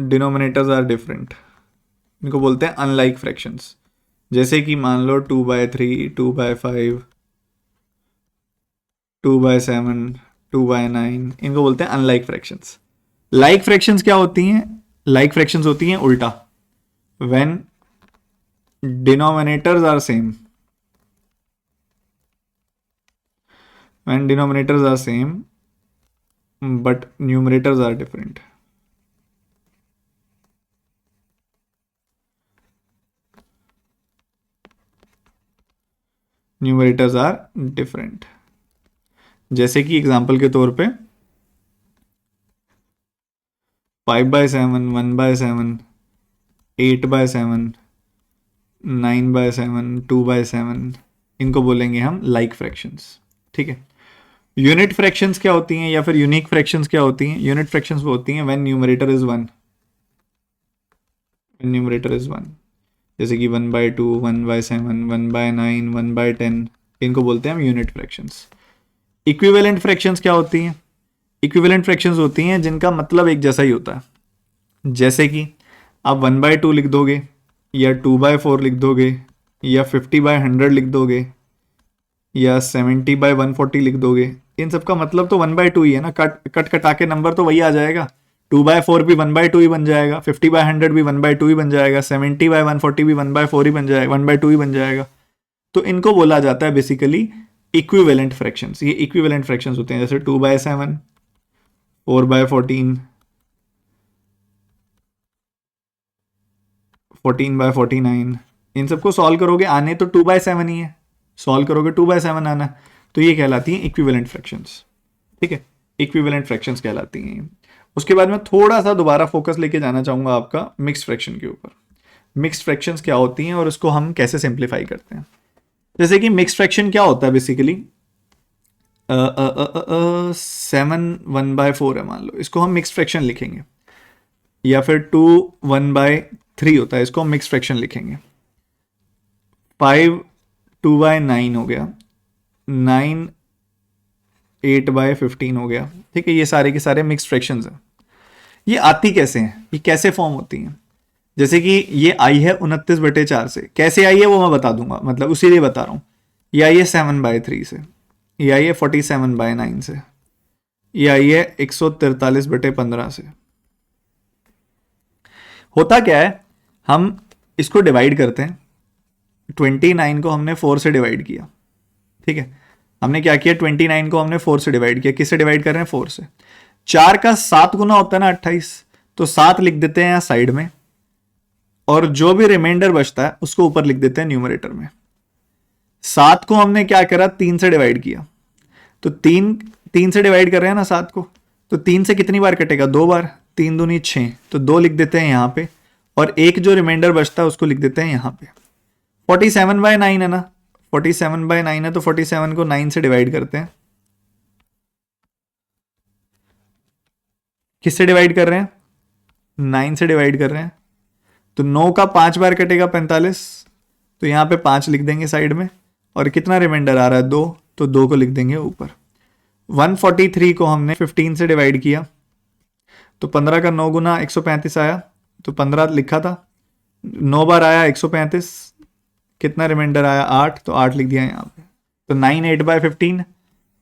Denominators are different, इनको बोलते हैं अनलाइक फ्रैक्शंस। जैसे कि मान लो 2/3, 2/5, 2/7, 2/9, इनको बोलते हैं अनलाइक फ्रैक्शंस। लाइक फ्रैक्शंस क्या होती हैं? लाइक फ्रैक्शंस होती हैं उल्टा, when denominators are same, when denominators are same but numerators are different. Numerators are different. जैसे कि एग्जांपल के तौर पे 5/7, 1/7, 8/7, 9/7, 2/7, इनको बोलेंगे हम लाइक फ्रैक्शंस। ठीक है। यूनिट फ्रैक्शंस क्या होती हैं या फिर यूनिक फ्रैक्शंस क्या होती हैं? यूनिट फ्रैक्शंस वो होती हैं when numerator is 1, when numerator is 1, जैसे कि 1/2, 1/7, 1/9, 1/10, इनको बोलते हैं हम यूनिट फ्रैक्शंस। इक्विवेलेंट फ्रैक्शंस क्या होती हैं? इक्विवेलेंट फ्रैक्शंस होती हैं जिनका मतलब एक जैसा ही होता है। जैसे कि आप 1/2 लिख दोगे, या 2/4 लिख दोगे, या 50/100 लिख दोगे, या 70/140 लिख दोगे। इन सब का मतलब तो 1/2 ही है ना। कट कटा के नंबर तो वही आ जाएगा। 2/4 भी 1/2 ही बन जाएगा, 50/100 भी 1/2 ही बन जाएगा, 70/140 भी 1/4 ही बन जाएगा, 1/2 ही बन जाएगा। तो इनको बोला जाता है बेसिकली इक्विवेलेंट फ्रैक्शंस। ये इक्विवेलेंट फ्रैक्शंस होते हैं, जैसे 2/7, 4/14, 14/49। इन सबको सॉल्व करोगे, आने तो 2/7 ही है, सॉल्व करोगे 2/7 आना, तो ये कहलाती हैं इक्विवेलेंट फ्रैक्शंस। ठीक है, इक्विवेलेंट फ्रैक्शंस कहलाती हैं। उसके बाद मैं थोड़ा सा दोबारा फोकस लेके जाना चाहूंगा आपका मिक्स्ड फ्रैक्शन के ऊपर। मिक्स्ड फ्रैक्शंस क्या होती हैं और उसको हम कैसे सिंप्लीफाई करते हैं। जैसे कि मिक्स्ड फ्रैक्शन क्या होता है बेसिकली, 7 1/4 है मान लो, इसको हम मिक्स्ड फ्रैक्शन लिखेंगे। या फिर 2 1/3 होता है, इसको हम मिक्स्ड फ्रैक्शन लिखेंगे। 5 2/9 हो गया, 9 8/15 हो गया। ठीक है, ये सारे के सारे मिक्स्ड फ्रैक्शंस हैं। ये आती कैसे हैं, ये कैसे फॉर्म होती हैं? जैसे कि ये आई है 29/4 से, कैसे आई है वो मैं बता दूंगा, मतलब उसी लिए बता रहा हूँ। ये आई है 7/3 से, ये आई है 47/9 से, ये आई है 143/15 से। होता क्या है, हम इसको डिवाइड करते हैं। 29 को हमने 4 से डिवाइड किया। ठीक है, हमने क्या किया, 29 को हमने 4 से डिवाइड किया। किससे डिवाइड कर रहे हैं? 4 से। 4 का 7 गुना होता है ना 28, तो 7 लिख देते हैं यहाँ साइड में, और जो भी रिमाइंडर बचता है उसको ऊपर लिख देते हैं न्यूमरेटर में। 7 को हमने क्या करा, 3 से डिवाइड किया, तो 3 से डिवाइड कर रहे हैं ना 7 को, तो 3 से कितनी बार कटेगा? 2 बार। 3 दूनी 6, तो 2 लिख देते हैं यहाँ पे, और एक जो रिमाइंडर बचता है उसको लिख देते हैं यहाँ पे। 47/9 है ना, 47/9 है, तो 47 को 9 से डिवाइड करते हैं। किससे डिवाइड कर रहे हैं? 9 से डिवाइड कर रहे हैं, तो 9 का 5 बार कटेगा 45, तो यहाँ पे 5 लिख देंगे साइड में, और कितना रिमाइंडर आ रहा है? 2, तो 2 को लिख देंगे ऊपर। 143 को हमने 15 से डिवाइड किया, तो 15 का 9 गुना 135 आया, तो 15 लिखा था, 9 बार आया 135, कितना रिमाइंडर आया? 8, तो 8 लिख दिया यहाँ पे। तो 9 8/15,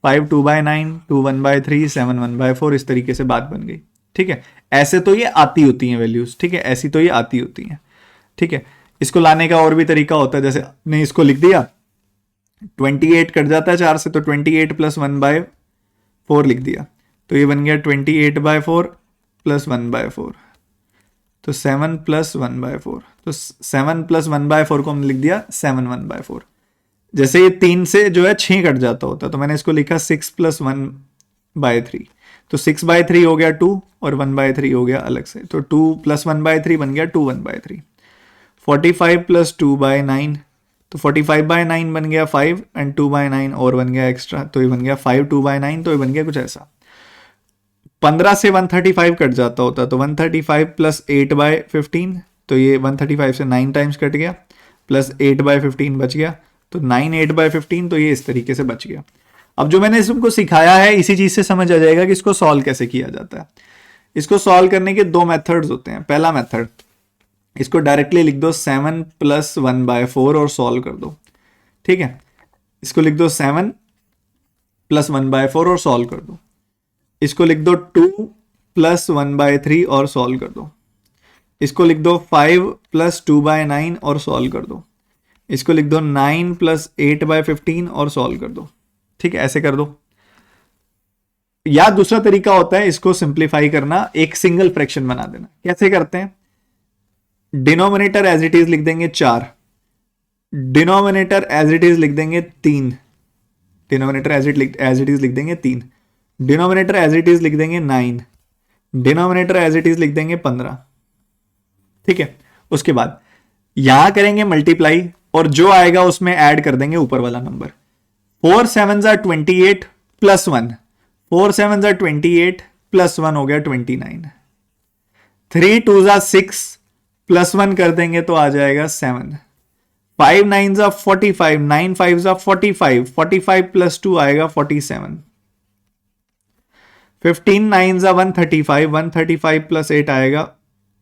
5 2/9, 2 1/3, 7 1/4, इस तरीके से बात बन गई। ठीक है, ऐसे तो ये आती होती हैं वैल्यूज। ठीक है, ऐसी तो ये आती होती हैं। ठीक है, इसको लाने का और भी तरीका होता है, जैसे ने इसको लिख दिया, 28 कट जाता है 4 से, तो 28 + 1/4 लिख दिया, तो ये बन गया 28/4 + 1/4, तो 7 + 1/4, तो 7 + 1/4 को हमने लिख दिया 7 1/4। जैसे ये 3 से जो है 6 कट जाता होता, तो मैंने इसको लिखा 6 + 1/3, तो 6/3 हो गया 2, और 1/3 हो गया अलग से, तो 2 + 1/3 बन गया 2 1/3। 45 + 2/9, तो 45/9 बन गया 5, एंड 2/9 और बन गया एक्स्ट्रा, तो ये बन गया 5 2/9, तो ये बन गया कुछ ऐसा। 15 से 135 कट जाता होता, तो 135 + 8/15, तो ये 135 से 9 टाइम्स कट गया, प्लस 8/15 बच गया, तो 9 8/15, तो ये इस तरीके से बच गया। अब जो मैंने इसको सिखाया है, इसी चीज से समझ आ जाएगा कि इसको सॉल्व कैसे किया जाता है। इसको सॉल्व करने के 2 मेथड्स होते हैं। पहला मेथड, इसको डायरेक्टली लिख दो 7 + 1/4 और सॉल्व कर दो। ठीक है, इसको लिख दो 7 प्लस 1/4 और सॉल्व कर दो। इसको लिख दो 2 प्लस 1/3 और सॉल्व कर दो। इसको लिख दो 5 प्लस 2/9 और सॉल्व कर दो। इसको लिख दो 9 प्लस 8/15 और सॉल्व कर दो। ठीक है, ऐसे कर दो। या दूसरा तरीका होता है इसको सिंप्लीफाई करना, एक सिंगल फ्रैक्शन बना देना। कैसे करते हैं? डिनोमिनेटर एज इट इज लिख देंगे 4, डिनोमिनेटर एज इट इज लिख देंगे 3, डिनोमिनेटर एज इट इज लिख देंगे 3, डिनोमिनेटर एज इट इज लिख देंगे 9, डिनोमिनेटर एज इट इज लिख देंगे 15। ठीक है, उसके बाद यहां करेंगे मल्टीप्लाई और जो आएगा उसमें ऐड कर देंगे ऊपर वाला number. 4 7s are 28 plus 1, 4 7s are 28 plus 1 हो गया 29। 3 2s are 6 प्लस 1 कर देंगे तो आ जाएगा 7। 5 9s are 45, 9 5s are 45, 45 plus 2 आएगा 47। 15 9s are 135, 135 प्लस 8 आएगा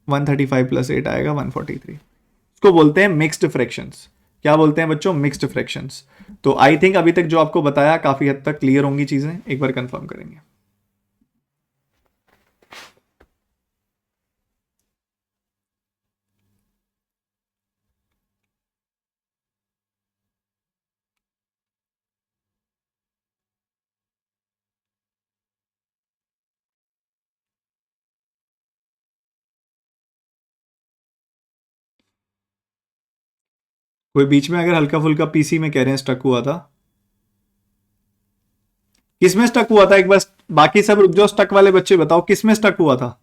135 प्लस 8 आएगा 143। इसको बोलते हैं मिक्स्ड फ्रैक्शंस। क्या बोलते हैं बच्चों? Mixed fractions. तो आई थिंक अभी तक जो आपको बताया काफी हद तक क्लियर होंगी चीजें, एक बार कंफर्म करेंगे। कोई बीच में अगर हल्का फुल्का पीसी में कह रहे हैं स्टक हुआ था, किसमें स्टक हुआ था? एक बार बाकी सब रुक जाओ, स्टक वाले बच्चे बताओ किसमें स्टक हुआ था?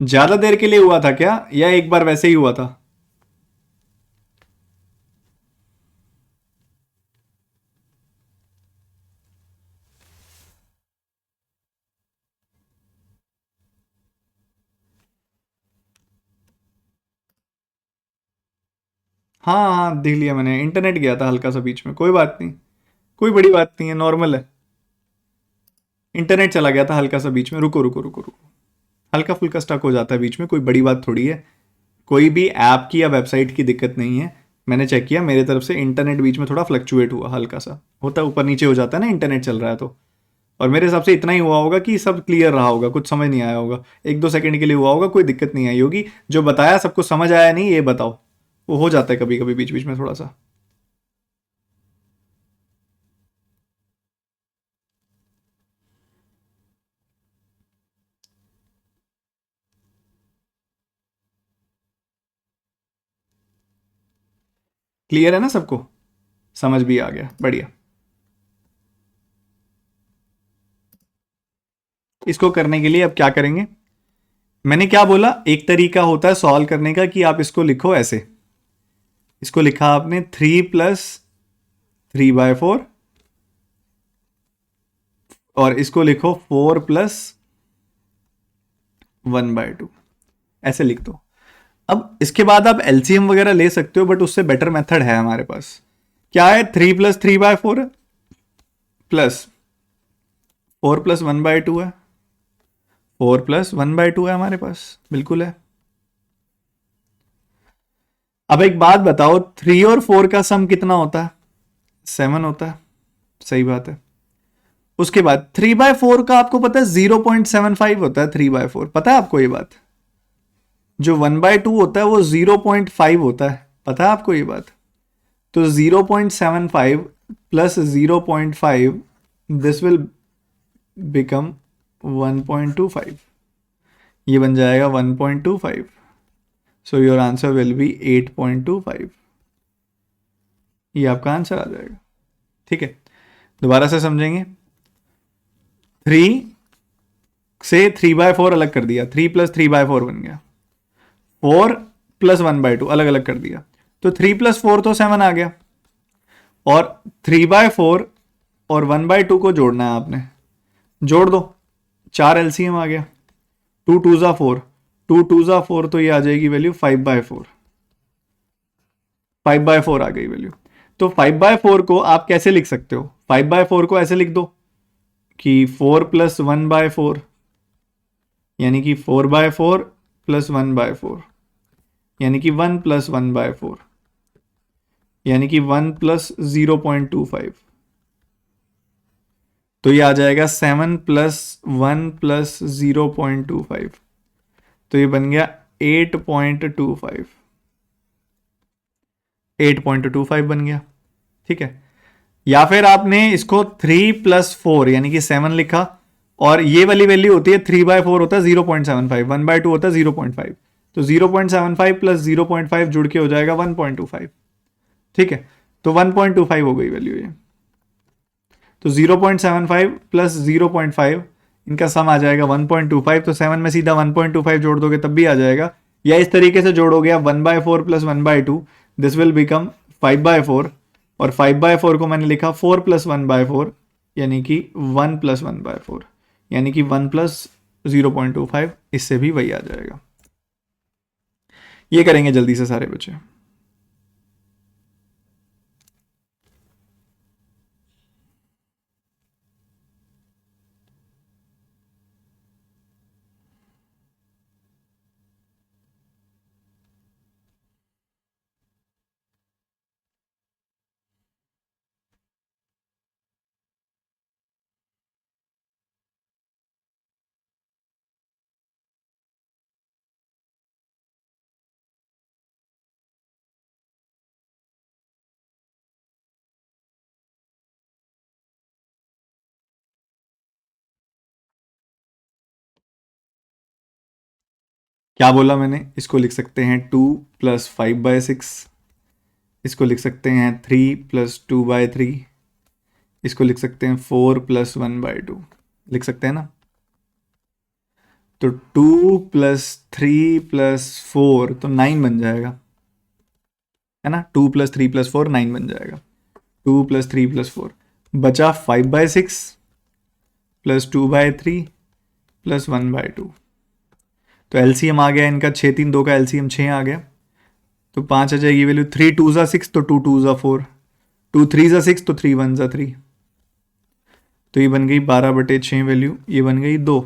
ज्यादा देर के लिए हुआ था क्या, या एक बार वैसे ही हुआ था? हाँ हाँ, देख लिया मैंने, इंटरनेट गया था हल्का सा बीच में, कोई बात नहीं, कोई बड़ी बात नहीं है, नॉर्मल है। इंटरनेट चला गया था हल्का सा बीच में, रुको रुको रुको रुको, हल्का फुल्का स्टक हो जाता है बीच में, कोई बड़ी बात थोड़ी है। कोई भी ऐप की या वेबसाइट की दिक्कत नहीं है। मैंने चेक किया, मेरे तरफ से इंटरनेट बीच में थोड़ा फ्लक्चुएट हुआ, हल्का सा होता है, ऊपर नीचे हो जाता है ना इंटरनेट चल रहा है तो। और मेरे हिसाब से इतना ही हुआ होगा कि सब क्लियर रहा होगा, कुछ समझ नहीं आया होगा, 1-2 सेकंड के लिए हुआ होगा, कोई दिक्कत नहीं आई होगी। जो बताया सबको समझ आया नहीं ये बताओ? वो हो जाता है कभी कभी बीच बीच में थोड़ा सा। क्लियर है ना सबको? समझ भी आ गया, बढ़िया। इसको करने के लिए अब क्या करेंगे? मैंने क्या बोला, एक तरीका होता है सॉल्व करने का कि आप इसको लिखो ऐसे। इसको लिखा आपने 3 प्लस 3/4 और इसको लिखो 4 प्लस 1/2, ऐसे लिख दो। अब इसके बाद आप एलसीएम वगैरह ले सकते हो, बट उससे बेटर मेथड है हमारे पास। क्या है? 3 प्लस 3/4 प्लस 4 प्लस 1/2 है, 4 प्लस 1/2 है हमारे पास, बिल्कुल है। अब एक बात बताओ, 3 और 4 का सम कितना होता है? 7 होता है, सही बात है। उसके बाद 3/4 का आपको पता है 0.75 होता है, 3/4 पता है आपको ये बात? जो 1/2 होता है वो 0.5 होता है, पता है आपको ये बात? तो 0.75 प्लस 0.5, दिस विल बिकम 1.25, ये बन जाएगा 1.25। So your answer will be 8.25, ये आपका आंसर आ जाएगा। ठीक है, दोबारा से समझेंगे। 3 से 3/4 अलग कर दिया, 3 प्लस 3/4 बन गया, 4 प्लस 1/2 अलग अलग कर दिया, तो 3 प्लस 4 तो 7 आ गया, और 3/4 और 1/2 को जोड़ना है आपने, जोड़ दो, 4 एलसीएम आ गया, 2 2 4, 2 2 4 तो ये आ जाएगी वैल्यू 5/4। 5/4 आ गई वैल्यू। तो 5/4 को आप कैसे लिख सकते हो? 5/4 को ऐसे लिख दो कि 4+1/4, यानी कि 4/4 प्लस 1/4, यानी कि 1+1/4, यानी कि 1+0.25। तो ये आ जाएगा 7+1+0.25। तो ये बन गया 8.25। 8.25 बन गया। ठीक है। या फिर आपने इसको 3+4 यानी कि 7 लिखा, और ये वाली वैल्यू होती है 3/4 होता है 0.75, 1/2 होता है 0.5। तो 0.75 प्लस 0.5 जुड़ के हो जाएगा 1.25। ठीक है। तो 1.25 हो गई वैल्यू ये। तो 0.75 प्लस 0.5 इनका सम आ जाएगा 1.25। तो 7 में सीधा 1.25 जोड़ दोगे तब भी आ जाएगा, या इस तरीके से जोड़ोगे आप 1/4 प्लस 1/2, दिस विल बिकम 5/4। और 5/4 को मैंने लिखा 4+1/4, यानी कि 1+1/4, यानी कि 1+0.25। इससे भी वही आ जाएगा। ये करेंगे जल्दी से सारे बच्चे। क्या बोला मैंने? इसको लिख सकते हैं 2+5/6, इसको लिख सकते हैं 3+2/3, इसको लिख सकते हैं 4+1/2, लिख सकते हैं ना? तो 2+3+4 तो 9 बन जाएगा, है ना? 2+3+4 9 बन जाएगा। 2+3+4 बचा 5/6 +2/3 +1/2। तो एलसीएम आ गया इनका, 6×3=2 का एलसीएम 6 आ गया। तो 5 आ जाएगी वैल्यू। 3×2=6 तो 2×2=4, 2×3=6 तो 3×1=3। तो ये बन गई 12/6 वैल्यू, ये बन गई 2।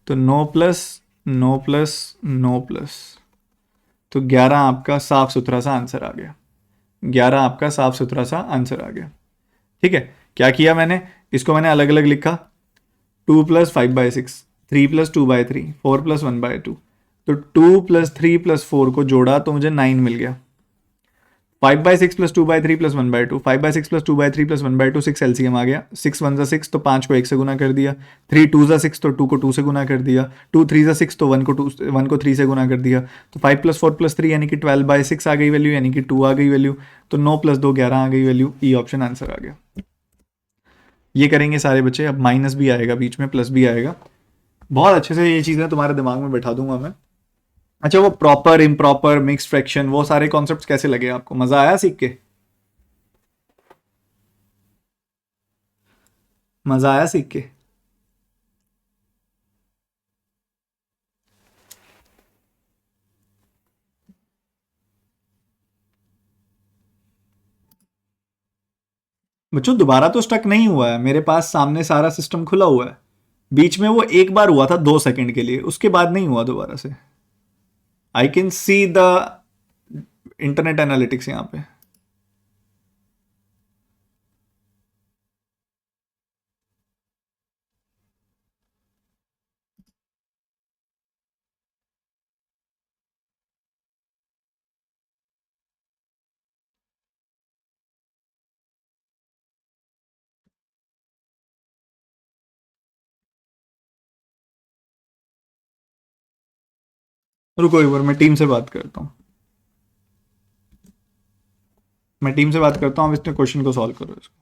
तो 9+9+9+, तो 11 आपका साफ सुथरा सा आंसर आ गया। 11 आपका साफ सुथरा सा आंसर आ गया। ठीक है। क्या किया मैंने? इसको मैंने अलग अलग लिखा। 2+5/6, 3+2/3, 4+1/2। तो 2+3+4 को जोड़ा तो मुझे 9 मिल गया। 5/6 +2/3 +1/2, 5/6 +2/3 +1/2, 6 एलसीएम आ गया। 6×1=6 तो 5 को 1 से गुना कर दिया। 3×2=6 तो 2 को 2 से गुना कर दिया। 2×3=6 तो 1 को 3 से गुना कर दिया। तो 5+4+3 यानी कि 12/6 आ गई वैल्यू, यानी कि 2 आ गई वैल्यू। तो 9+2 11 आ गई वैल्यू। ई ऑप्शन आंसर आ गया। ये करेंगे सारे बच्चे। अब माइनस भी आएगा बीच में, प्लस भी आएगा। बहुत अच्छे से ये चीज़ें तुम्हारे दिमाग में बैठा दूंगा मैं। अच्छा, वो प्रॉपर इम्प्रॉपर मिक्स फ्रैक्शन, वो सारे कॉन्सेप्ट्स कैसे लगे आपको? मजा आया सीख के? मजा आया सीख के? बच्चों दोबारा तो स्टक नहीं हुआ है, मेरे पास सामने सारा सिस्टम खुला हुआ है। बीच में वो एक बार हुआ था 2 सेकंड के लिए, उसके बाद नहीं हुआ दोबारा से। I can see the internet analytics यहाँ पे। रुको एक बार, मैं टीम से बात करता हूँ। मैं टीम से बात करता हूँ, अब इसने क्वेश्चन को सॉल्व करो इसको।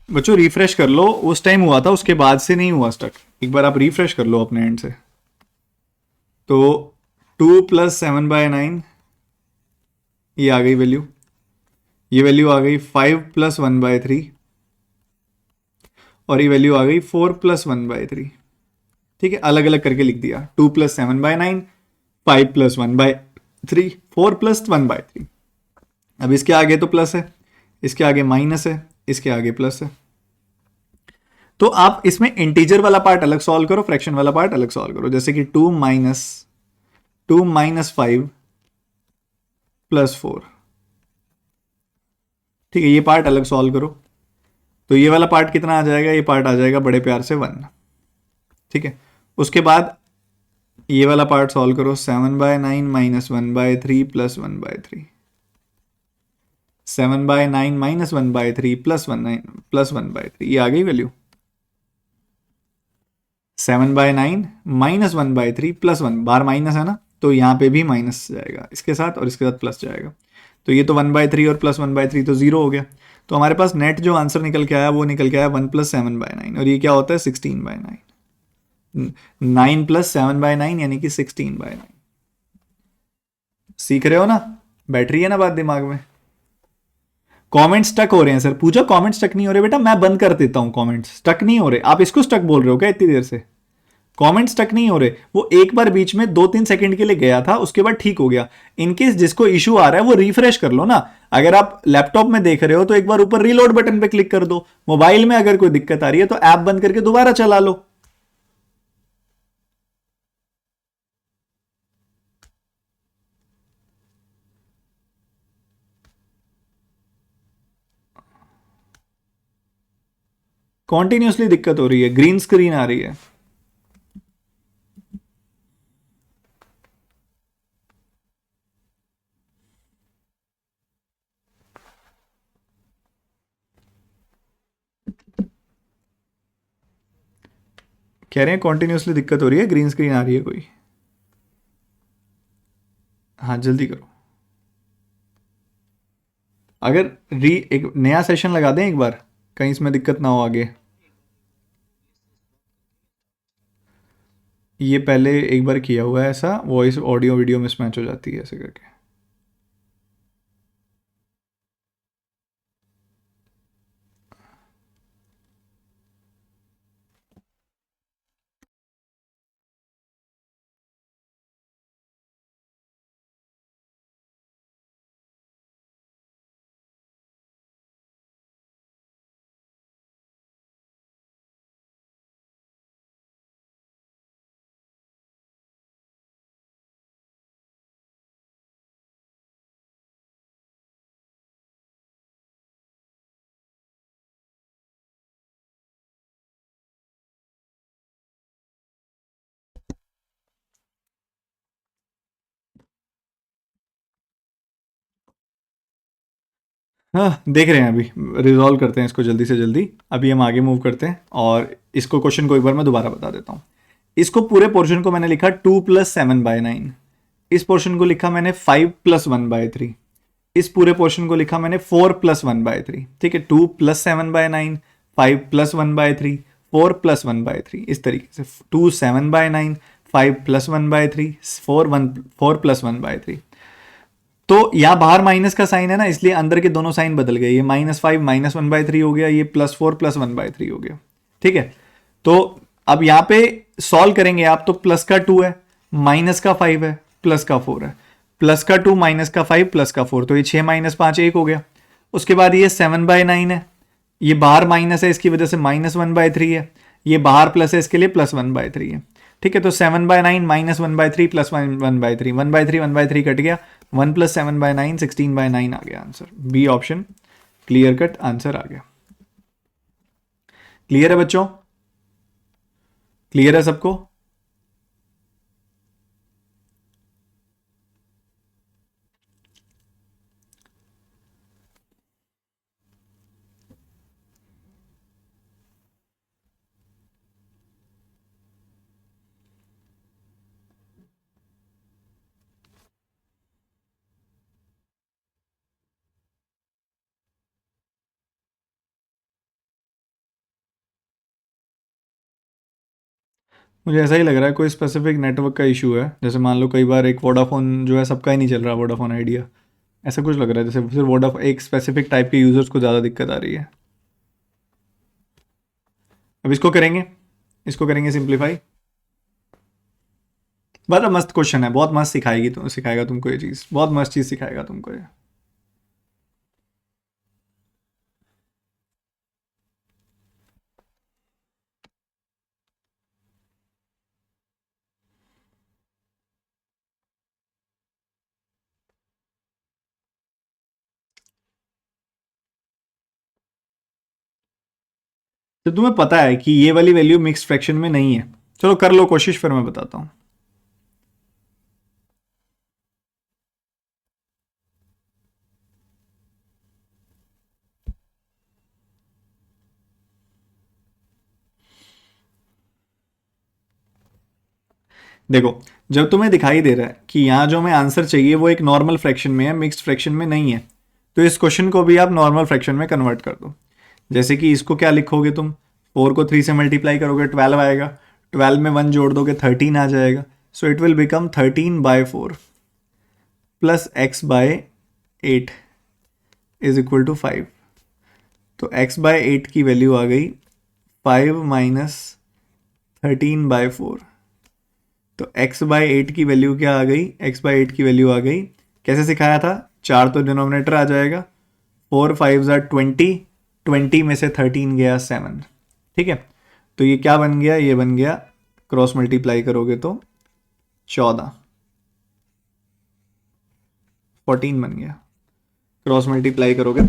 बच्चों रिफ्रेश कर लो, उस टाइम हुआ था, उसके बाद से नहीं हुआ स्टक। एक बार आप रिफ्रेश कर लो अपने एंड से। तो 2 + 7/9, ये आ गई वैल्यू। ये वैल्यू आ गई 5 + 1/3, और ये वैल्यू आ गई 4 + 1/3। ठीक है, अलग अलग करके लिख दिया। 2 + 7/9, 5 + 1/3, 4 + 1/3। अब इसके आगे तो प्लस है, इसके आगे माइनस है, इसके आगे प्लस है। तो आप इसमें इंटीजर वाला पार्ट अलग सॉल्व करो, फ्रैक्शन वाला पार्ट अलग सॉल्व करो। जैसे कि 2 - 5 + 4। ठीक है, ये पार्ट अलग सॉल्व करो। तो ये वाला पार्ट कितना आ जाएगा? ये पार्ट आ जाएगा बड़े प्यार से 1। ठीक है, उसके बाद ये वाला पार्ट सॉल्व करो। 7/9 - 1/3 + 1/3। 7/9 - 1/3 + 1/3, ये आ गई वैल्यू। 7/9 - 1/3 +1, बार माइनस है ना, तो यहाँ पे भी माइनस जाएगा इसके साथ, और इसके साथ प्लस जाएगा। तो ये तो 1/3 और +1/3 तो जीरो हो गया। तो हमारे पास नेट जो आंसर निकल के आया वो निकल के आया 1 + 7/9, और ये क्या होता है? 16/9। 9 + 7/9 यानी कि 16/9। सीख रहे हो ना? बैठ रही है ना बात दिमाग में? कमेंट स्टक हो रहे हैं सर। पूछो कमेंट स्टक नहीं हो रहे बेटा, मैं बंद कर देता हूं। कमेंट स्टक नहीं हो रहे, आप इसको स्टक बोल रहे हो क्या इतनी देर से? कमेंट स्टक नहीं हो रहे, वो एक बार बीच में 2-3 सेकंड के लिए गया था, उसके बाद ठीक हो गया। इनकेस जिसको इशू आ रहा है वो रिफ्रेश कर लो ना। अगर आप लैपटॉप में देख रहे हो तो एक बार ऊपर रीलोड बटन पे क्लिक कर दो। मोबाइल में अगर कोई दिक्कत आ रही है तो ऐप बंद करके दोबारा चला लो। कॉन्टिन्यूसली दिक्कत हो रही है, ग्रीन स्क्रीन आ रही है। कह रहे हैं कॉन्टिन्यूसली दिक्कत हो रही है, ग्रीन स्क्रीन आ रही है कोई। हाँ जल्दी करो। अगर एक नया सेशन लगा दें एक बार, कहीं इसमें दिक्कत ना हो आगे। ये पहले एक बार किया हुआ है ऐसा, वॉइस ऑडियो वीडियो मिसमैच हो जाती है ऐसे करके। हाँ देख रहे हैं, अभी रिजॉल्व करते हैं इसको जल्दी से जल्दी। अभी हम आगे मूव करते हैं, और इसको क्वेश्चन को एक बार मैं दोबारा बता देता हूँ। इसको पूरे पोर्शन को मैंने लिखा 2 + 7/9। इस पोर्शन को लिखा मैंने 5 + 1/3। इस पूरे पोर्शन को लिखा मैंने 4 + 1/3। ठीक है, 2 + 7/9, 5 + 1/3, 4 + 1/3, इस तरीके से 2 7/9, 5 + 1/3, 4 + 1/3। तो यहाँ बाहर माइनस का साइन है ना, इसलिए अंदर के दोनों साइन बदल गए। ये -5 - 1/3 हो गया, ये +4 + 1/3 हो गया। ठीक है, तो अब यहाँ पे सॉल्व करेंगे आप, तो प्लस का 2 है, माइनस का 5 है, प्लस का 4 है। प्लस का 2, माइनस का 5, प्लस का 4, तो ये 6 - 5 1 हो गया। उसके बाद ये 7/9 है, ये बाहर माइनस है, इसकी वजह से -1/3 है। ये बाहर प्लस है, इसके लिए +1/3 है। ठीक है, तो 7/9 -1/3 +1/3, 1/3 1/3 कट गया। 1 + 7/9 16/9 आ गया answer. B option clear cut answer आ गया। क्लियर है बच्चों? क्लियर है सबको? मुझे ऐसा ही लग रहा है कोई स्पेसिफिक नेटवर्क का इशू है, जैसे मान लो कई बार एक वोडाफोन जो है सबका ही नहीं चल रहा, वोडाफोन आइडिया, ऐसा कुछ लग रहा है जैसे फिर वोडाफोन एक स्पेसिफिक टाइप के यूजर्स को ज़्यादा दिक्कत आ रही है। अब इसको करेंगे सिंप्लीफाई। बड़ा मस्त क्वेश्चन है, बहुत मस्त सिखाएगा तुमको ये चीज़, बहुत मस्त चीज़ सिखाएगा तुमको ये। तो तुम्हें पता है कि ये वाली वैल्यू मिक्स फ्रैक्शन में नहीं है, चलो कर लो कोशिश, फिर मैं बताता हूँ। देखो, जब तुम्हें दिखाई दे रहा है कि यहाँ जो हमें आंसर चाहिए वो एक नॉर्मल फ्रैक्शन में है, मिक्स्ड फ्रैक्शन में नहीं है, तो इस क्वेश्चन को भी आप नॉर्मल फ्रैक्शन में कन्वर्ट कर दो। जैसे कि इसको क्या लिखोगे तुम, 4 को 3 से मल्टीप्लाई करोगे 12 आएगा, 12 में 1 जोड़ दोगे 13 आ जाएगा, so it will become 13/4 plus x/8 is equal to 5। तो x/8 की वैल्यू आ गई 5 माइनस 13/4। तो x/8 की वैल्यू क्या आ गई, x/8 की वैल्यू आ गई, कैसे सिखाया था, 4 तो डिनोमिनेटर आ जाएगा, 4 5 20, 20 में से 13 गया 7, ठीक है। तो ये क्या बन गया, ये बन गया, क्रॉस मल्टीप्लाई करोगे तो 14, 14 बन गया, क्रॉस मल्टीप्लाई करोगे।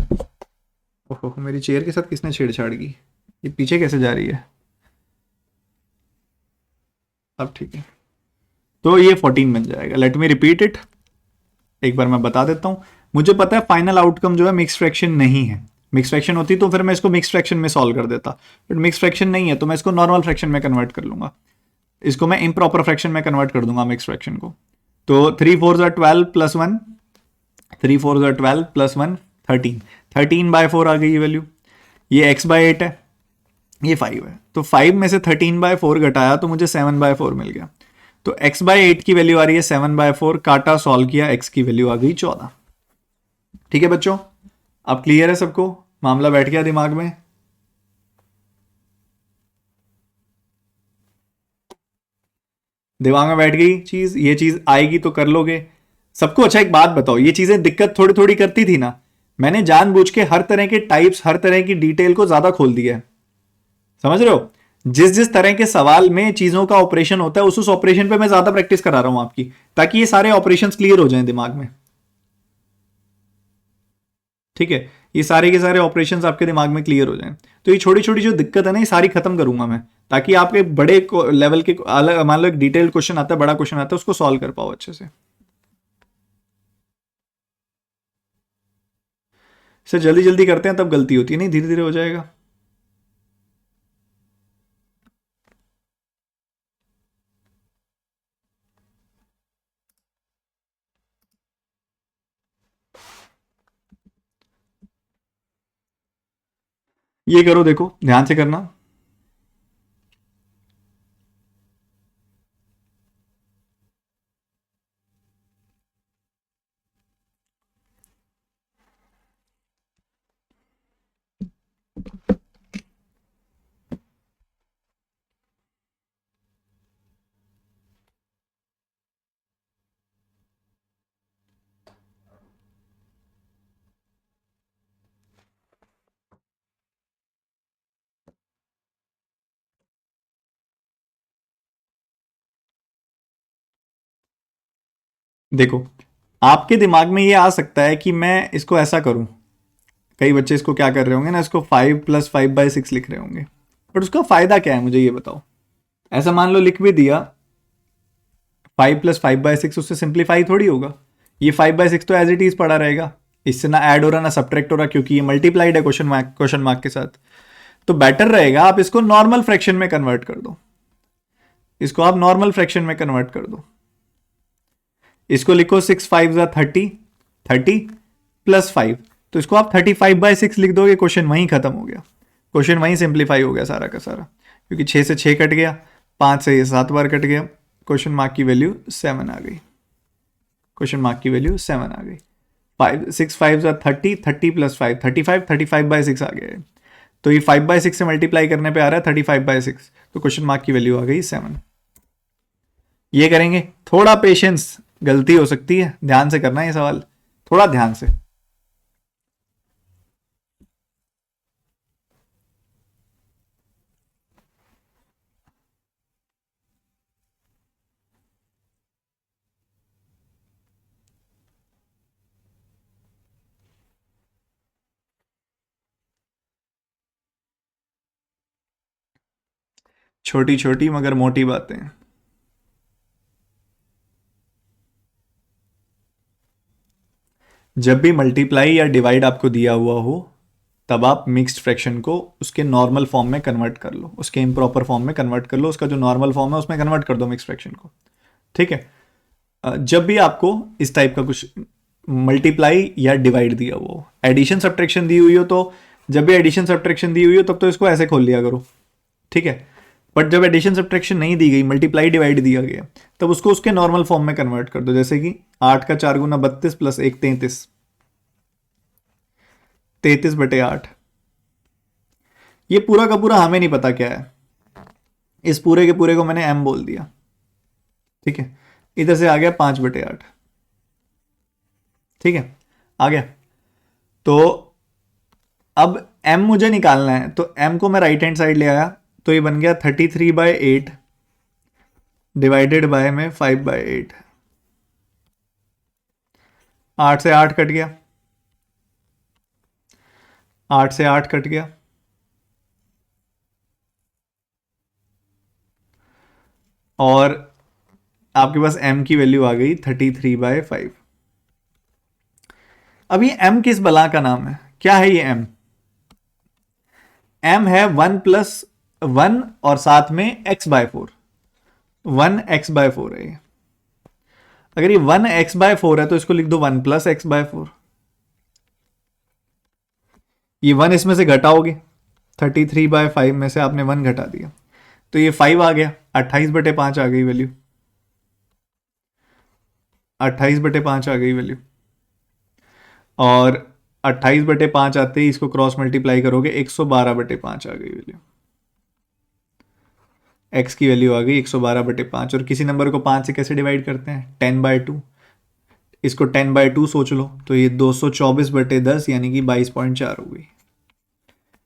ओहो, मेरी चेयर के साथ किसने छेड़छाड़ की, ये पीछे कैसे जा रही है, अब ठीक है। तो ये 14 बन जाएगा। लेट मी रिपीट इट, एक बार मैं बता देता हूं। मुझे पता है फाइनल आउटकम जो है मिक्स फ्रैक्शन नहीं है, मिक्स फ्रैक्शन होती तो फिर मैं इसको मिक्स फ्रैक्शन में सॉल्व कर देता, बट मिक्स फ्रैक्शन नहीं है तो मैं इसको नॉर्मल फ्रैक्शन में कन्वर्ट कर लूंगा, इसको मैं इम्प्रॉपर फ्रैक्शन में कन्वर्ट कर दूंगा मिक्स फ्रैक्शन को। तो 3 4 12 प्लस 1, 3 4 12 प्लस 1 13, 13/4 आ गई ये वैल्यू। ये x/8 है, ये 5 है, तो 5 में से 13/4 घटाया तो मुझे 7/4 मिल गया। तो x/8 की वैल्यू आ रही है 7/4, काटा सॉल्व किया, x की वैल्यू आ गई 14। ठीक है बच्चों, अब क्लियर है सबको, मामला बैठ गया दिमाग में। दिमाग में बैठ गई चीज, ये चीज आएगी तो कर लोगे सबको। अच्छा एक बात बताओ, ये चीजें दिक्कत थोड़ी थोड़ी करती थी ना, मैंने जानबूझ के हर तरह के टाइप्स, हर तरह की डिटेल को ज्यादा खोल दिया है, समझ रहे हो। जिस जिस तरह के सवाल में चीजों का ऑपरेशन होता है उस ऑपरेशन पे मैं ज्यादा प्रैक्टिस करा रहा हूं आपकी, ताकि ये सारे ऑपरेशन क्लियर हो जाएं दिमाग में। ठीक है, ये सारे के सारे ऑपरेशंस आपके दिमाग में क्लियर हो जाएं। तो ये छोटी छोटी जो दिक्कत है ना, ये सारी खत्म करूंगा मैं, ताकि आपके बड़े लेवल के अलग, मान लो एक डिटेल्ड क्वेश्चन आता है, बड़ा क्वेश्चन आता है, उसको सॉल्व कर पाओ अच्छे से। सर जल्दी जल्दी करते हैं तब गलती होती है, नहीं धीरे धीरे हो जाएगा। ये करो, देखो ध्यान से करना। देखो, आपके दिमाग में ये आ सकता है कि मैं इसको ऐसा करूं, कई बच्चे इसको क्या कर रहे होंगे ना, इसको 5 + 5/6 लिख रहे होंगे, बट उसका फायदा क्या है मुझे ये बताओ। ऐसा मान लो लिख भी दिया 5 + 5/6, उससे सिंप्लीफाई थोड़ी होगा, ये 5/6 तो एज इट इज पड़ा रहेगा, इससे ना ऐड हो रहा ना सब्ट्रैक्ट हो रहा, क्योंकि ये मल्टीप्लाइड है क्वेश्चन मार्क के साथ। तो बेटर रहेगा आप इसको नॉर्मल फ्रैक्शन में कन्वर्ट कर दो, इसको आप नॉर्मल फ्रैक्शन में कन्वर्ट कर दो। इसको लिखो 6 5 30, 30 प्लस 5, तो इसको आप 35/6 लिख दोगे, क्वेश्चन वहीं खत्म हो गया, क्वेश्चन वहीं सिंप्लीफाई हो गया सारा का सारा, क्योंकि 6 से 6 कट गया, 5 से ये 7 बार कट गया, क्वेश्चन मार्क की वैल्यू 7 आ गई, क्वेश्चन मार्क की वैल्यू 7 आ गई। 5 6 5 30, 30 प्लस 5 35, 35/6 आ गया है। तो ये 5/6 से मल्टीप्लाई करने पे आ रहा है 35/6, तो क्वेश्चन मार्क की वैल्यू आ गई 7। ये करेंगे, थोड़ा पेशेंस, गलती हो सकती है, ध्यान से करना है ये सवाल, थोड़ा ध्यान से। छोटी छोटी मगर मोटी बातें। जब भी मल्टीप्लाई या डिवाइड आपको दिया हुआ हो, तब आप मिक्स्ड फ्रैक्शन को उसके नॉर्मल फॉर्म में कन्वर्ट कर लो, उसके इम्प्रॉपर फॉर्म में कन्वर्ट कर लो, उसका जो नॉर्मल फॉर्म है उसमें कन्वर्ट कर दो मिक्स्ड फ्रैक्शन को। ठीक है। जब भी आपको इस टाइप का कुछ मल्टीप्लाई या डिवाइड दिया हुआ हो, एडिशन सब्ट्रैक्शन दी हुई हो, तो जब भी एडिशन सब्ट्रैक्शन दी हुई हो तब तो इसको ऐसे खोल लिया करो। ठीक है। बट जब एडिशन सब्ट्रैक्शन नहीं दी गई, मल्टीप्लाई डिवाइड दिया गया, तब उसको उसके नॉर्मल फॉर्म में कन्वर्ट कर दो। जैसे कि 8 का 4 गुना 32 प्लस 1 33, 33/8। ये पूरा का पूरा हमें नहीं पता क्या है, इस पूरे के पूरे को मैंने m बोल दिया। ठीक है। इधर से आ गया 5/8। ठीक है, आ गया। तो अब m मुझे निकालना है, तो m को मैं राइट हैंड साइड ले आया, तो ये बन गया 33/8 डिवाइडेड बाय में 5/8। 8 से 8 कट गया, 8 से 8 कट गया, और आपके पास m की वैल्यू आ गई 33/5। अब ये m किस बला का नाम है, क्या है ये m? m है 1+1 और साथ में x/4, 1x/4 है ये। अगर ये 1x/4 है तो इसको लिख दो 1+x/4। ये 1 इसमें से घटाओगे, 33/5 में से आपने 1 घटा दिया, तो ये 5 आ गया, 28/5 आ गई वैल्यू, 28/5 आ गई वैल्यू। और 28/5 आते ही इसको क्रॉस मल्टीप्लाई करोगे, 112/5 आ गई वैल्यू। x की वैल्यू आ गई 112/5। और किसी नंबर को 5 से कैसे डिवाइड करते हैं, 10/2। इसको 10/2 सोच लो, तो ये 224/10 यानी कि 22.4 हो गई,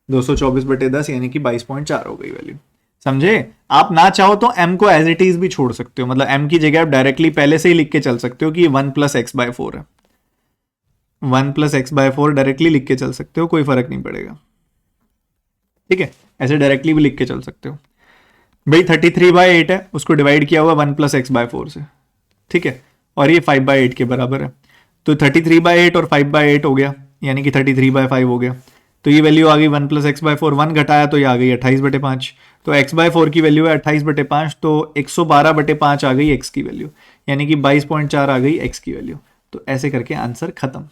224/10 यानी कि 22.4 हो गई वैल्यू। समझे? आप ना चाहो तो m को एज इट इज भी छोड़ सकते हो, मतलब m की जगह आप डायरेक्टली पहले से ही लिख के चल सकते हो कि ये 1+x/4 है, 1+x/4 डायरेक्टली लिख के चल सकते हो, कोई फर्क नहीं पड़ेगा। ठीक है, ऐसे डायरेक्टली भी लिख के चल सकते हो। भाई 33/8 है, उसको डिवाइड किया हुआ 1+x/4 से। ठीक है, और ये 5/8 के बराबर है, तो 33/8 और 5/8 हो गया, यानी कि 33/5 हो गया। तो ये वैल्यू आ गई 1+x/4, 1 घटाया तो ये आ गई 28/5। तो x/4 की वैल्यू है 28/5, तो 112/5 आ गई x की वैल्यू, यानी कि 22.4 आ गई x की वैल्यू। तो ऐसे करके आंसर खत्म।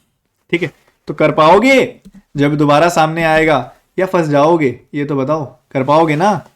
ठीक है, तो कर पाओगे जब दोबारा सामने आएगा, या फंस जाओगे, ये तो बताओ, कर पाओगे ना?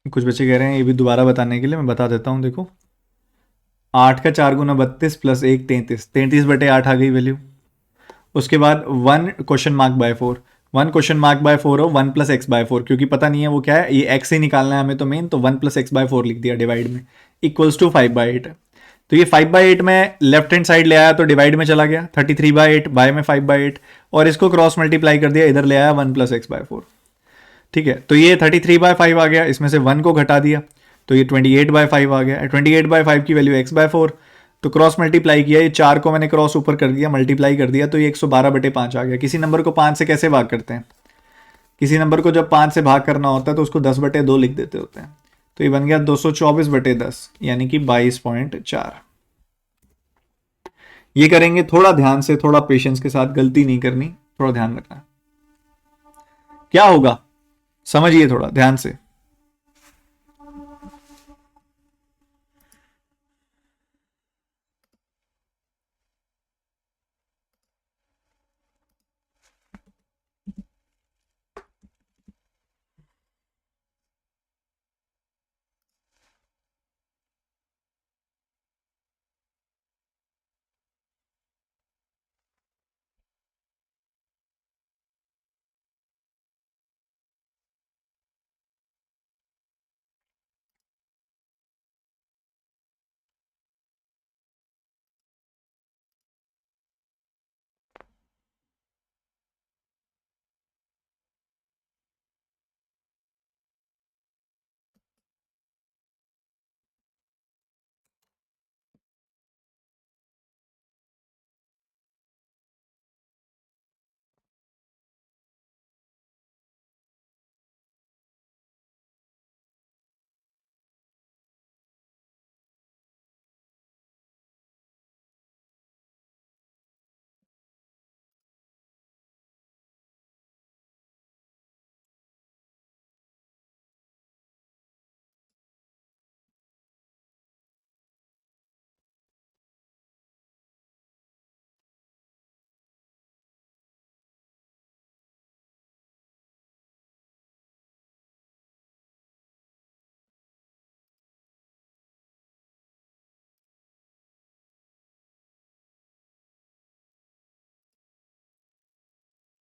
कुछ बच्चे कह रहे हैं ये भी दोबारा बताने के लिए, मैं बता देता हूँ। देखो, 8 का 4 गुना 32 प्लस 1 33, 33/8 आ गई वैल्यू। उसके बाद 1 question mark bye 4, 1 question mark bye 4 हो 1+x/4, क्योंकि पता नहीं है वो क्या है, ये x ही निकालना है हमें तो मेन, तो 1+x/4 लिख दिया डिवाइड में, इक्वल्स टू 5/8 है। तो ये 5/8 में लेफ्ट हैंड साइड ले आया तो डिवाइड में चला गया, 33/8 बाय में 5/8, और इसको क्रॉस मल्टीप्लाई कर दिया, इधर ले आया 1+x/4। ठीक है, तो ये 33/5 आ गया, इसमें से 1 को घटा दिया, तो ये 28/5 आ गया। 28/5 की वैल्यू x/4, तो क्रॉस मल्टीप्लाई किया, ये 4 को मैंने क्रॉस ऊपर कर दिया, मल्टीप्लाई कर दिया, तो ये 112/5 आ गया। किसी नंबर को 5 से कैसे भाग करते हैं? किसी नंबर को जब 5 से भाग करना होता है तो उसको 10/2 लिख देते होते हैं। तो ये बन गया 224/10, यानी कि 22.4। ये करेंगे थोड़ा ध्यान से, थोड़ा पेशेंस के साथ, गलती नहीं करनी, थोड़ा ध्यान रखना। क्या होगा समझिए थोड़ा ध्यान से।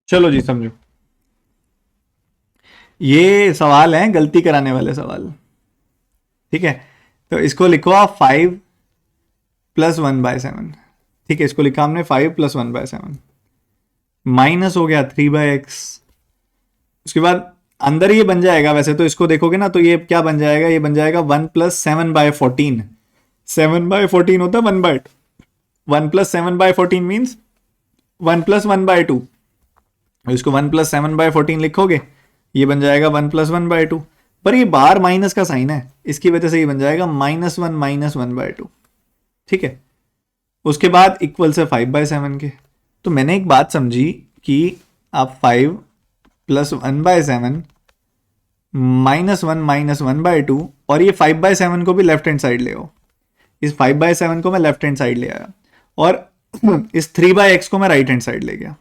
चलो जी समझो, ये सवाल है गलती कराने वाले सवाल, ठीक है। तो इसको लिखो आप 5+1/7, ठीक है। इसको लिखा हमने 5+1/7, माइनस हो गया 3/x। उसके बाद अंदर ये बन जाएगा, वैसे तो इसको देखोगे ना तो ये क्या बन जाएगा, ये बन जाएगा 1+7/14। 7/14 होता है 1/2। 1+7/14 मीन्स 1+1/2। इसको 1+7/14 लिखोगे, ये बन जाएगा 1+1/2। पर ये बार माइनस का साइन है, इसकी वजह से ये बन जाएगा -1 - 1/2, ठीक है। उसके बाद इक्वल से 5/7 के। तो मैंने एक बात समझी कि आप 5+1/7 -1 - 1/2, और ये 5/7 को भी लेफ्ट हैंड साइड ले आओ। इस 5/7 को मैं लेफ्ट हैंड साइड ले आया, और इस 3/x को मैं राइट हैंड साइड ले गया।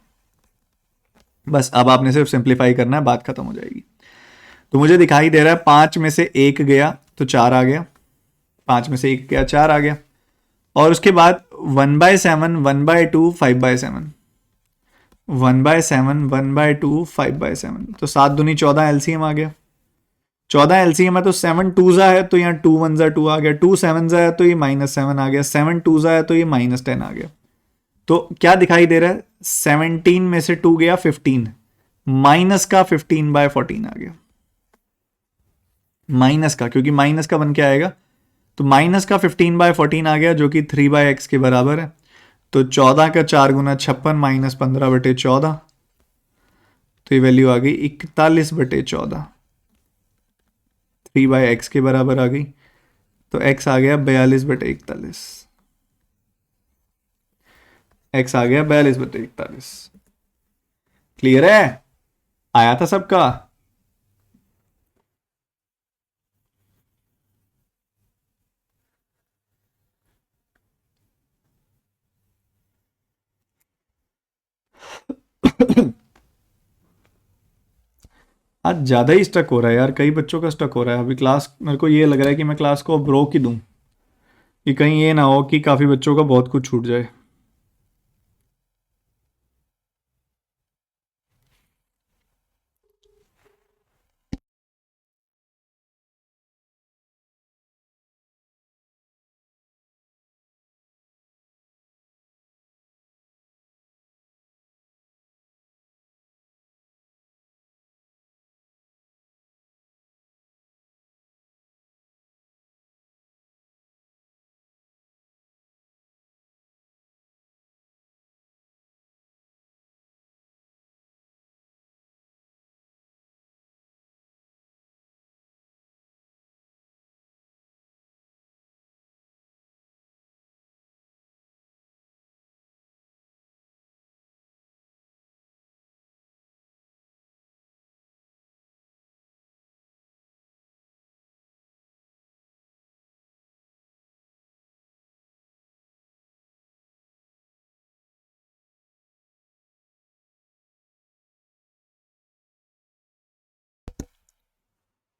बस अब आपने सिर्फ सिंप्लीफाई करना है, बात खत्म हो जाएगी। तो मुझे दिखाई दे रहा है 5 में से 1 गया तो 4 आ गया, 5 में से 1 गया 4 आ गया। और उसके बाद 1/7 1/2 5/7, 1/7 1/2 5/7, तो 7 दूनी 14 एलसीएम आ गया। 14 एलसीएम है तो 7 2 है तो यहाँ 2 1 2 आ गया, 2 7 है तो ये -7 आ गया, 7 2 है तो ये -10 आ गया। तो क्या दिखाई दे रहा है, 17 में से 2 गया 15, माइनस का 15/14 आ गया। माइनस का, क्योंकि माइनस का बन के आएगा, तो माइनस का 15/14 आ गया, जो कि 3/x के बराबर है। तो 14 का 4 गुना 56 -15/14, तो ये वैल्यू आ गई 41/14, 3/x के बराबर आ गई। तो x आ गया 42/41, x आ गया 42/41। क्लियर है? आया था सबका? आज ज़्यादा ही स्टक हो रहा है यार, कई बच्चों का स्टक हो रहा है अभी क्लास। मेरे को ये लग रहा है कि मैं क्लास को अब रोक ही दूं, कि कहीं ये ना हो कि काफ़ी बच्चों का बहुत कुछ छूट जाए।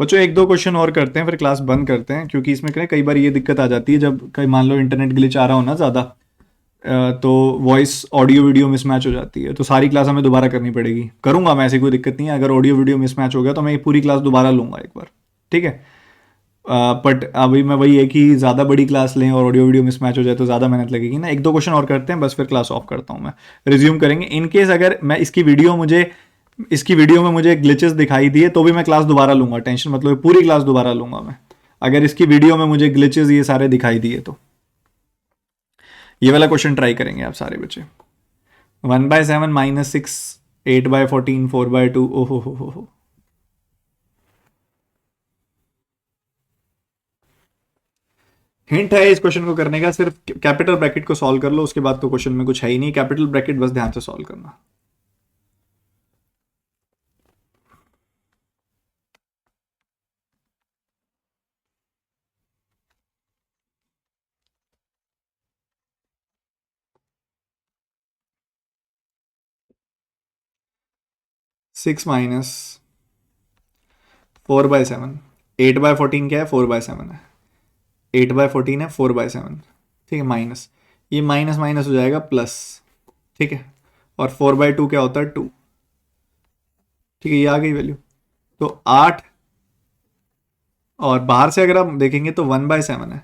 बच्चों एक दो क्वेश्चन और करते हैं फिर क्लास बंद करते हैं, क्योंकि इसमें क्या है, कई बार ये दिक्कत आ जाती है जब कई मान लो इंटरनेट ग्लिच आ रहा हो ना ज़्यादा, तो वॉइस ऑडियो वीडियो मिसमैच हो जाती है, तो सारी क्लास हमें दोबारा करनी पड़ेगी। करूंगा मैं, ऐसी कोई दिक्कत नहीं है, अगर ऑडियो वीडियो मिसमैच हो गया तो मैं ये पूरी क्लास दोबारा लूंगा एक बार, ठीक है। बट अभी मैं वही है कि ज़्यादा बड़ी क्लास लें और ऑडियो वीडियो मिसमैच हो जाए तो ज़्यादा मेहनत लगेगी ना। एक दो क्वेश्चन और करते हैं बस, फिर क्लास ऑफ करता हूँ मैं, रिज्यूम करेंगे। इन केस अगर मैं इसकी वीडियो में मुझे ग्लिचेस दिखाई दिए तो भी मैं क्लास दोबारा लूंगा, टेंशन मतलब पूरी क्लास दोबारा लूंगा मैं, अगर इसकी वीडियो में मुझे ग्लिचेस ये सारे दिखाई दिए तो। ये वाला क्वेश्चन ट्राई करेंगे आप सारे बच्चे। 1/7 - 6, 8/14, 4/2, ओहो हो। हिंट है इस क्वेश्चन को करने का, सिर्फ कैपिटल ब्रैकेट को सॉल्व कर लो, उसके बाद तो क्वेश्चन में कुछ है ही नहीं, कैपिटल ब्रैकेट बस ध्यान से सॉल्व करना। सिक्स माइनस 4/7, 8/14 क्या है, 4/7 है, 8/14 है, 4/7, ठीक है, माइनस, ये माइनस माइनस हो जाएगा प्लस, ठीक है, और 4/2 क्या होता है, 2, ठीक है, ये आ गई वैल्यू। तो 8, और बाहर से अगर आप देखेंगे तो 1/7 है,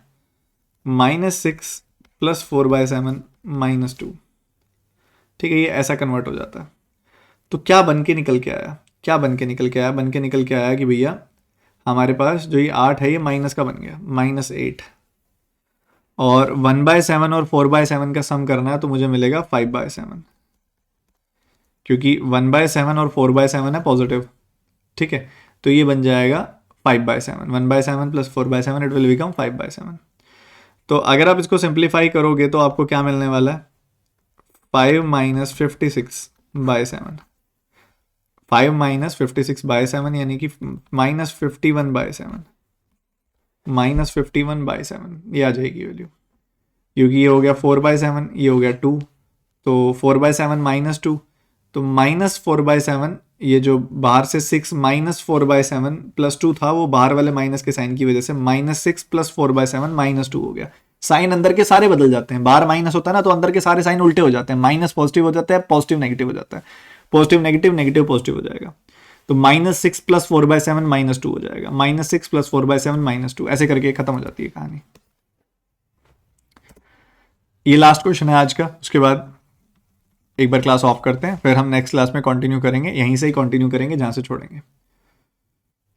-6 + 4/7 -2, ठीक है, ये ऐसा कन्वर्ट हो जाता है। तो क्या बन के निकल के आया, क्या बन के निकल के आया, बन के निकल के आया कि भैया हमारे पास जो ये 8 है ये माइनस का बन गया, -8, और 1/7 और 4/7 का सम करना है तो मुझे मिलेगा 5/7, क्योंकि 1/7 और 4/7 है पॉजिटिव, ठीक है, तो ये बन जाएगा 5/7, 1/7 + 4/7 इट विल बिकम 5/7। तो अगर आप इसको सिंप्लीफाई करोगे तो आपको क्या मिलने वाला है, 5 - 56/7, 5 - 56/7 यानी कि -51/7, -51/7 ये आ जाएगी वैल्यू, क्योंकि ये हो गया 4/7, ये हो गया 2, तो 4/7 -2, तो -4/7, ये जो बाहर से 6 -4/7 +2 था वो बाहर वाले माइनस के साइन की वजह से -6 + 4/7 -2 हो गया। साइन अंदर के सारे बदल जाते हैं, बाहर माइनस होता है ना तो अंदर के सारे साइन उल्टे हो जाते हैं, माइनस पॉजिटिव हो जाता है, पॉजिटिव नेगेटिव हो जाता है, पॉजिटिव नेगेटिव, नेगेटिव पॉजिटिव हो जाएगा। तो -6 + 4/7 -2 हो जाएगा, -6 + 4/7 -2, ऐसे करके खत्म हो जाती है कहानी। ये लास्ट क्वेश्चन है आज का, उसके बाद एक बार क्लास ऑफ करते हैं, फिर हम नेक्स्ट क्लास में कंटिन्यू करेंगे, यहीं से ही कंटिन्यू करेंगे जहां से छोड़ेंगे।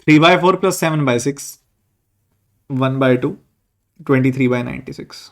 3/4 + 7/6, 1/2, 23/96।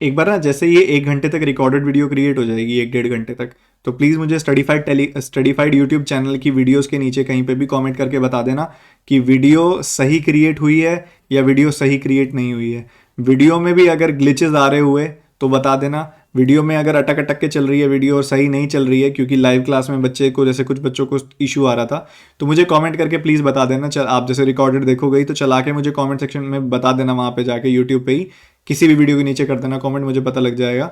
एक बार ना जैसे ये 1 घंटे तक रिकॉर्डेड वीडियो क्रिएट हो जाएगी, 1 डेढ़ घंटे तक, तो प्लीज़ मुझे स्टडीफाइड यूट्यूब चैनल की वीडियोस के नीचे कहीं पे भी कमेंट करके बता देना कि वीडियो सही क्रिएट हुई है या वीडियो सही क्रिएट नहीं हुई है। वीडियो में भी अगर ग्लिचेस आ रहे हुए तो बता देना, वीडियो में अगर अटक अटक के चल रही है वीडियो और सही नहीं चल रही है, क्योंकि लाइव क्लास में बच्चे को, जैसे कुछ बच्चों को इशू आ रहा था, तो मुझे कमेंट करके प्लीज़ बता देना। आप जैसे रिकॉर्डेड देखोगे ही तो चला के मुझे कमेंट सेक्शन में बता देना, वहाँ पे जाके यूट्यूब पे ही किसी भी वीडियो के नीचे कर देना कमेंट, मुझे पता लग जाएगा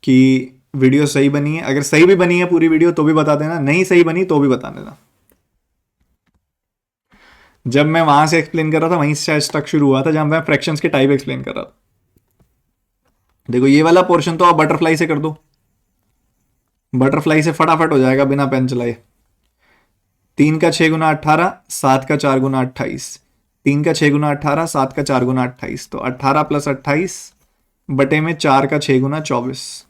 कि वीडियो सही बनी है। अगर सही भी बनी है पूरी वीडियो तो भी बता देना, नहीं सही बनी तो भी बता देना। जब मैं वहां से एक्सप्लेन कर रहा था वहीं से स्टक शुरू हुआ था, जहां मैं फ्रैक्शंस के टाइप एक्सप्लेन कर रहा था। देखो ये वाला पोर्शन तो आप बटरफ्लाई से कर दो, बटरफ्लाई से फटाफट हो जाएगा बिना पेन चलाए। 3 का 6 × 18, 7 का 4 × 28, 3 का 6 × 18, 7 का 4 × 28, तो 18 + 28 बटे में 4 का 6 × 24,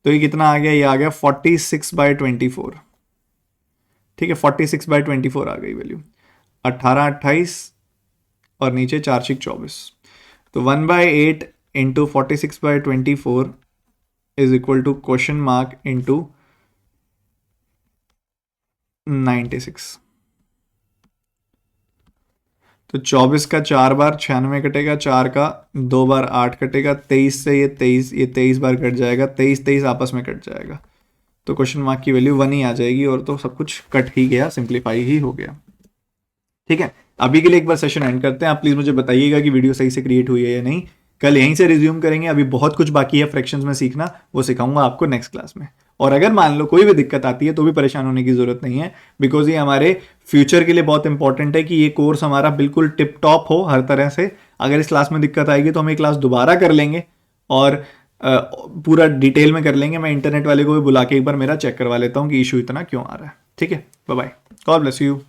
तो ये कितना आ गया, ये आ गया 46/24, ठीक है, 46/24 आ गई वैल्यू, 18 28 और नीचे 4 6 24, तो 1/8 × 46/24 इज इक्वल टू (?) इंटू 96। तो 24 का 4 बार 96 कटेगा, 4 का 2 बार 8 कटेगा, 23 से ये 23 बार कट जाएगा, 23 आपस में कट जाएगा, तो क्वेश्चन मार्क की वैल्यू 1 ही आ जाएगी और तो सब कुछ कट ही गया, सिंप्लीफाई ही हो गया। ठीक है, अभी के लिए एक बार सेशन एंड करते हैं। आप प्लीज मुझे बताइएगा कि वीडियो सही से क्रिएट हुई है या नहीं। कल यहीं से रिज्यूम करेंगे, अभी बहुत कुछ बाकी है फ्रैक्शंस में सीखना, वो सिखाऊंगा आपको नेक्स्ट क्लास में। और अगर मान लो कोई भी दिक्कत आती है तो भी परेशान होने की जरूरत नहीं है, बिकॉज ये हमारे फ्यूचर के लिए बहुत इंपॉर्टेंट है कि ये कोर्स हमारा बिल्कुल टिप टॉप हो हर तरह से। अगर इस क्लास में दिक्कत आएगी तो हम ये क्लास दोबारा कर लेंगे और पूरा डिटेल में कर लेंगे। मैं इंटरनेट वाले को भी बुला के एक बार मेरा चेक करवा लेता हूँ कि इशू इतना क्यों आ रहा है। ठीक है, bye bye, God bless you.